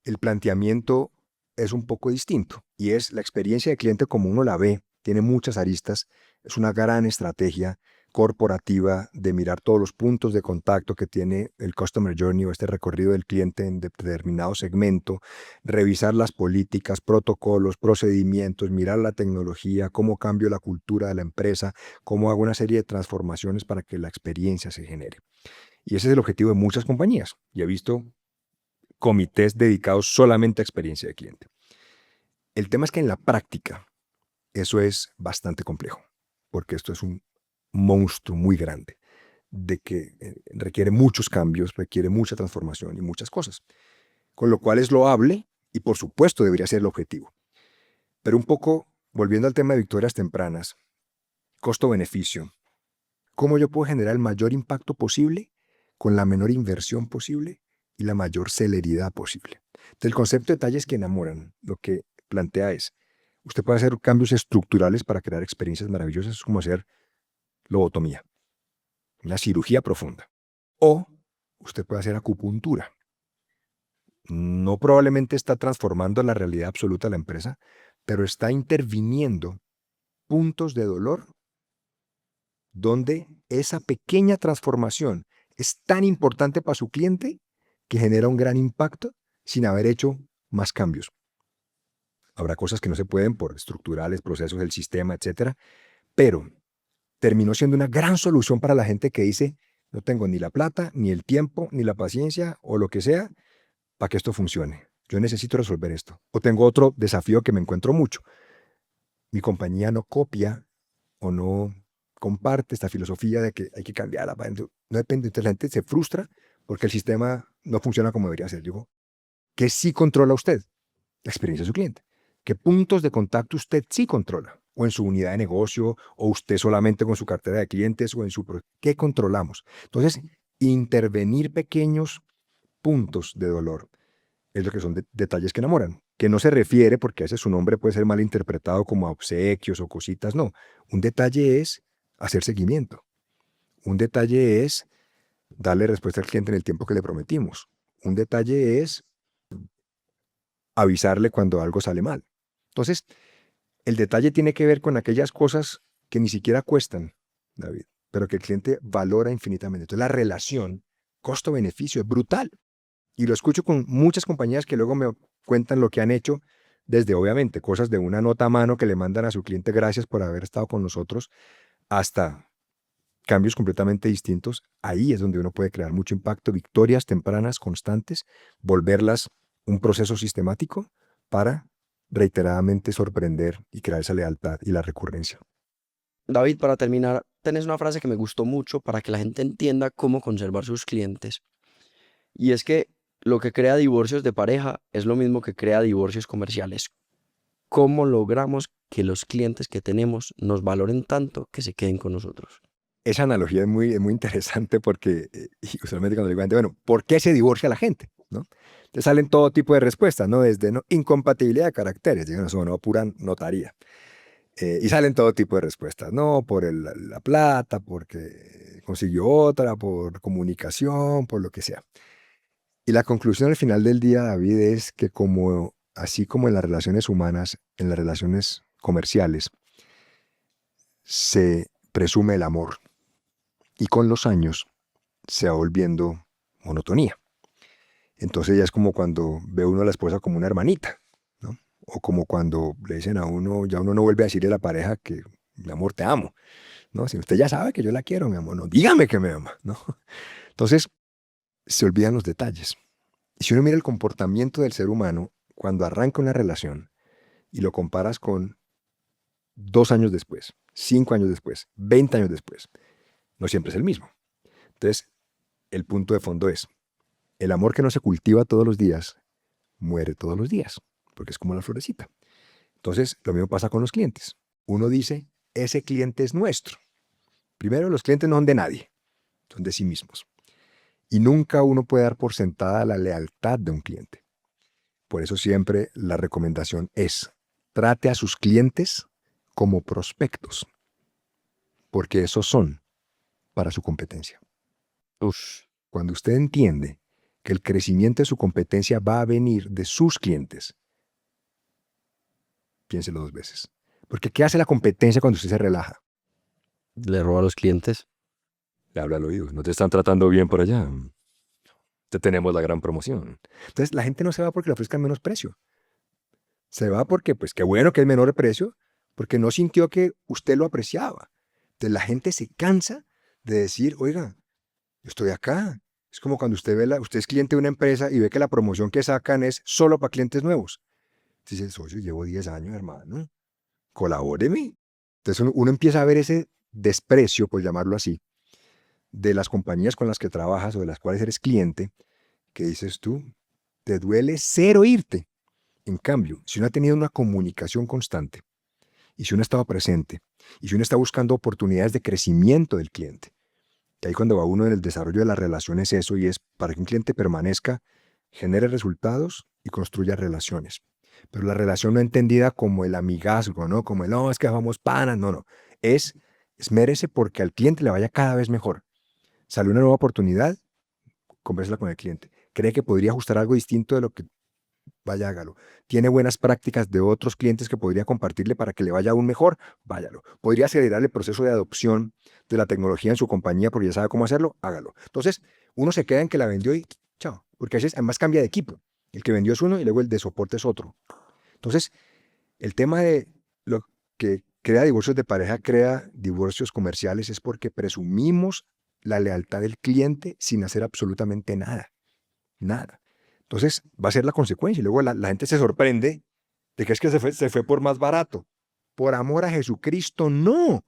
el planteamiento es un poco distinto y es la experiencia de cliente como uno la ve, tiene muchas aristas, es una gran estrategia corporativa de mirar todos los puntos de contacto que tiene el Customer Journey o este recorrido del cliente en determinado segmento, revisar las políticas, protocolos, procedimientos, mirar la tecnología, cómo cambio la cultura de la empresa, cómo hago una serie de transformaciones para que la experiencia se genere. Y ese es el objetivo de muchas compañías. Y he visto comités dedicados solamente a experiencia de cliente. El tema es que en la práctica eso es bastante complejo, porque esto es un monstruo muy grande, de que requiere muchos cambios, requiere mucha transformación y muchas cosas, con lo cual es loable y por supuesto debería ser el objetivo. Pero un poco, volviendo al tema de victorias tempranas, costo-beneficio, ¿cómo yo puedo generar el mayor impacto posible con la menor inversión posible y la mayor celeridad posible? Entonces, el concepto de detalles que enamoran, lo que plantea es, usted puede hacer cambios estructurales para crear experiencias maravillosas, es como hacer lobotomía, una cirugía profunda. O usted puede hacer acupuntura. No probablemente está transformando la realidad absoluta de la empresa, pero está interviniendo puntos de dolor donde esa pequeña transformación es tan importante para su cliente que genera un gran impacto sin haber hecho más cambios. Habrá cosas que no se pueden por estructurales, procesos del sistema, etcétera, pero terminó siendo una gran solución para la gente que dice, no tengo ni la plata, ni el tiempo, ni la paciencia o lo que sea para que esto funcione. Yo necesito resolver esto. O tengo otro desafío que me encuentro mucho. Mi compañía no copia o no comparte esta filosofía de que hay que cambiarla. No depende. Entonces la gente se frustra porque el sistema no funciona como debería ser. Digo, ¿qué sí controla usted? La experiencia de su cliente. ¿Qué puntos de contacto usted sí controla? O en su unidad de negocio, o usted solamente con su cartera de clientes, o en su... ¿Qué controlamos? Entonces, intervenir pequeños puntos de dolor es lo que son detalles que enamoran, que no se refiere, porque a veces su nombre puede ser mal interpretado como a obsequios o cositas, no. Un detalle es hacer seguimiento. Un detalle es darle respuesta al cliente en el tiempo que le prometimos. Un detalle es avisarle cuando algo sale mal. Entonces, el detalle tiene que ver con aquellas cosas que ni siquiera cuestan, David, pero que el cliente valora infinitamente. Entonces, la relación costo-beneficio es brutal. Y lo escucho con muchas compañías que luego me cuentan lo que han hecho, desde obviamente cosas de una nota a mano que le mandan a su cliente gracias por haber estado con nosotros, hasta cambios completamente distintos. Ahí es donde uno puede crear mucho impacto, victorias tempranas, constantes, volverlas un proceso sistemático para reiteradamente sorprender y crear esa lealtad y la recurrencia. David, para terminar, tenés una frase que me gustó mucho para que la gente entienda cómo conservar sus clientes. Y es que lo que crea divorcios de pareja es lo mismo que crea divorcios comerciales. ¿Cómo logramos que los clientes que tenemos nos valoren tanto que se queden con nosotros? Esa analogía es muy interesante porque y usualmente cuando le digo a la gente, bueno, ¿por qué se divorcia la gente? ¿No? Te salen todo tipo de respuestas, ¿no? Desde ¿no? incompatibilidad de caracteres, digan eso, no, pura notaría. Y salen todo tipo de respuestas, ¿no? Por la plata, porque consiguió otra, por comunicación, por lo que sea. Y la conclusión al final del día, David, es que así como en las relaciones humanas, en las relaciones comerciales, se presume el amor. Y con los años se va volviendo monotonía. Entonces ya es como cuando ve uno a la esposa como una hermanita, ¿no? O como cuando le dicen a uno, ya uno no vuelve a decirle a la pareja que, mi amor, te amo, ¿no? Si usted ya sabe que yo la quiero, mi amor, no, dígame que me ama, ¿no? Entonces se olvidan los detalles. Y si uno mira el comportamiento del ser humano cuando arranca una relación y lo comparas con 2 años después, 5 años después, 20 años después, no siempre es el mismo. Entonces, el punto de fondo es, el amor que no se cultiva todos los días, muere todos los días, porque es como la florecita. Entonces, lo mismo pasa con los clientes. Uno dice, ese cliente es nuestro. Primero, los clientes no son de nadie, son de sí mismos. Y nunca uno puede dar por sentada la lealtad de un cliente. Por eso siempre la recomendación es, trate a sus clientes como prospectos, porque esos son para su competencia. Uf, Cuando usted entiende que el crecimiento de su competencia va a venir de sus clientes, piénselo 2 veces. Porque ¿qué hace la competencia cuando usted se relaja? le roba a los clientes. Le habla al oído. No te están tratando bien por allá. Te tenemos la gran promoción. Entonces la gente no se va porque le ofrezcan menos precio. Se va porque, pues qué bueno que es menor el precio, porque no sintió que usted lo apreciaba. Entonces la gente se cansa de decir, oiga, yo estoy acá. Es como cuando usted es cliente de una empresa y ve que la promoción que sacan es solo para clientes nuevos. Dice, socio, llevo 10 años, hermano. Colabóreme. Entonces uno empieza a ver ese desprecio, por llamarlo así, de las compañías con las que trabajas o de las cuales eres cliente, que dices tú, te duele cero irte. En cambio, si uno ha tenido una comunicación constante, y si uno estaba presente, y si uno está buscando oportunidades de crecimiento del cliente, que ahí cuando va uno en el desarrollo de las relaciones eso, y es para que un cliente permanezca, genere resultados y construya relaciones. Pero la relación no entendida como el amigazgo, ¿no? Como el, no, es que vamos panas, no, no. Esmérese porque al cliente le vaya cada vez mejor. Sale una nueva oportunidad, convérsela con el cliente. Cree que podría ajustar algo distinto de lo que vaya, hágalo. Tiene buenas prácticas de otros clientes que podría compartirle para que le vaya aún mejor, váyalo. Podría acelerar el proceso de adopción de la tecnología en su compañía porque ya sabe cómo hacerlo, hágalo. Entonces, uno se queda en que la vendió y chao, porque a veces además cambia de equipo. El que vendió es uno y luego el de soporte es otro. Entonces, el tema de lo que crea divorcios de pareja, crea divorcios comerciales, es porque presumimos la lealtad del cliente sin hacer absolutamente nada. Nada. Entonces va a ser la consecuencia. Y luego la gente se sorprende de que es que se fue por más barato. Por amor a Jesucristo, no.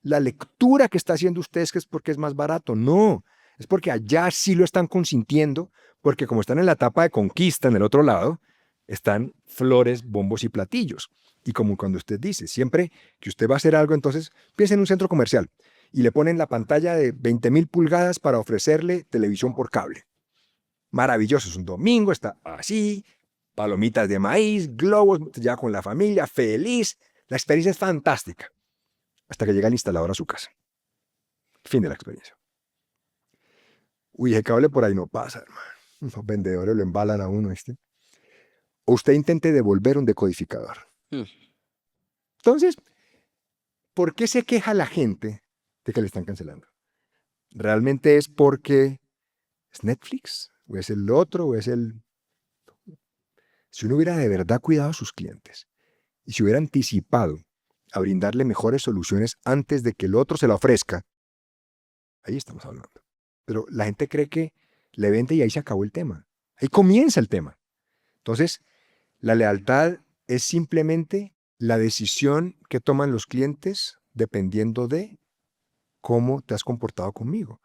La lectura que está haciendo usted es que es porque es más barato. No. Es porque allá sí lo están consintiendo, porque como están en la etapa de conquista en el otro lado, están flores, bombos y platillos. Y como cuando usted dice, siempre que usted va a hacer algo, entonces piensa en un centro comercial y le ponen la pantalla de 20.000 pulgadas para ofrecerle televisión por cable. Maravilloso, es un domingo, está así, palomitas de maíz, globos, ya con la familia, feliz. La experiencia es fantástica. Hasta que llega el instalador a su casa. Fin de la experiencia. Uy, ese cable por ahí no pasa, hermano. Los vendedores lo embalan a uno, ¿viste? O usted intente devolver un decodificador. Entonces, ¿por qué se queja la gente de que le están cancelando? ¿Realmente es porque es Netflix? ¿O es el otro? ¿O es el...? Si uno hubiera de verdad cuidado a sus clientes y se hubiera anticipado a brindarle mejores soluciones antes de que el otro se la ofrezca, ahí estamos hablando. Pero la gente cree que le vende y ahí se acabó el tema. Ahí comienza el tema. Entonces, la lealtad es simplemente la decisión que toman los clientes dependiendo de cómo te has comportado conmigo.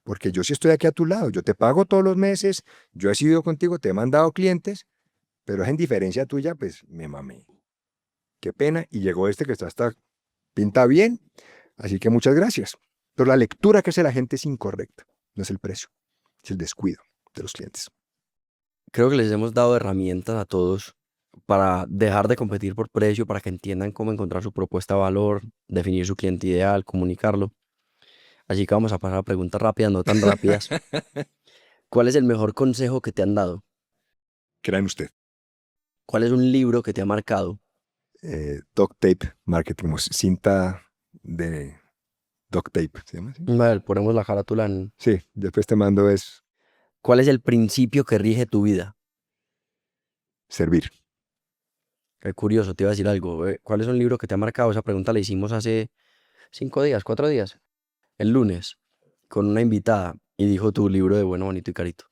Porque yo sí estoy aquí a tu lado, yo te pago todos los meses, yo he sido contigo, te he mandado clientes, pero es en diferencia tuya, pues me mamé. Qué pena, y llegó este que está pinta bien, así que muchas gracias. Pero la lectura que hace la gente es incorrecta, no es el precio, es el descuido de los clientes. Creo que les hemos dado herramientas a todos para dejar de competir por precio, para que entiendan cómo encontrar su propuesta de valor, definir su cliente ideal, comunicarlo. Así que vamos a pasar a preguntas rápidas, no tan rápidas. ¿Cuál es el mejor consejo que te han dado? Crean usted. ¿Cuál es un libro que te ha marcado? Duct tape marketing, como cinta de duct tape, ¿se llama así? A ver, ponemos la carátula en... Sí, después te mando es ¿Cuál es el principio que rige tu vida? servir. Qué curioso, te iba a decir algo. ¿Cuál es un libro que te ha marcado? Esa pregunta la hicimos hace 5 días, 4 días, el lunes, con una invitada, y dijo tu libro de Bueno, Bonito y Carito.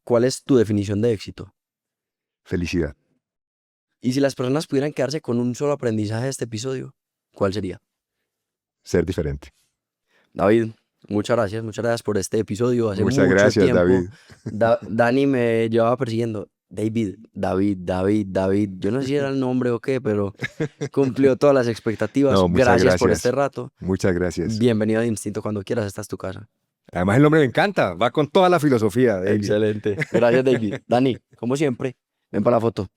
¿Cuál es tu definición de éxito? Felicidad. Y si las personas pudieran quedarse con un solo aprendizaje de este episodio, ¿cuál sería? Ser diferente. David, muchas gracias por este episodio. Hace Muchas mucho gracias, tiempo, David. Dani me llevaba persiguiendo. David. Yo no sé si era el nombre o qué, pero cumplió todas las expectativas. No, muchas Gracias por gracias. este rato. Muchas gracias. Bienvenido a Instinto cuando quieras, esta es tu casa. Además el nombre me encanta, va con toda la filosofía. David. Excelente. Gracias, David. Dani, como siempre, ven para la foto.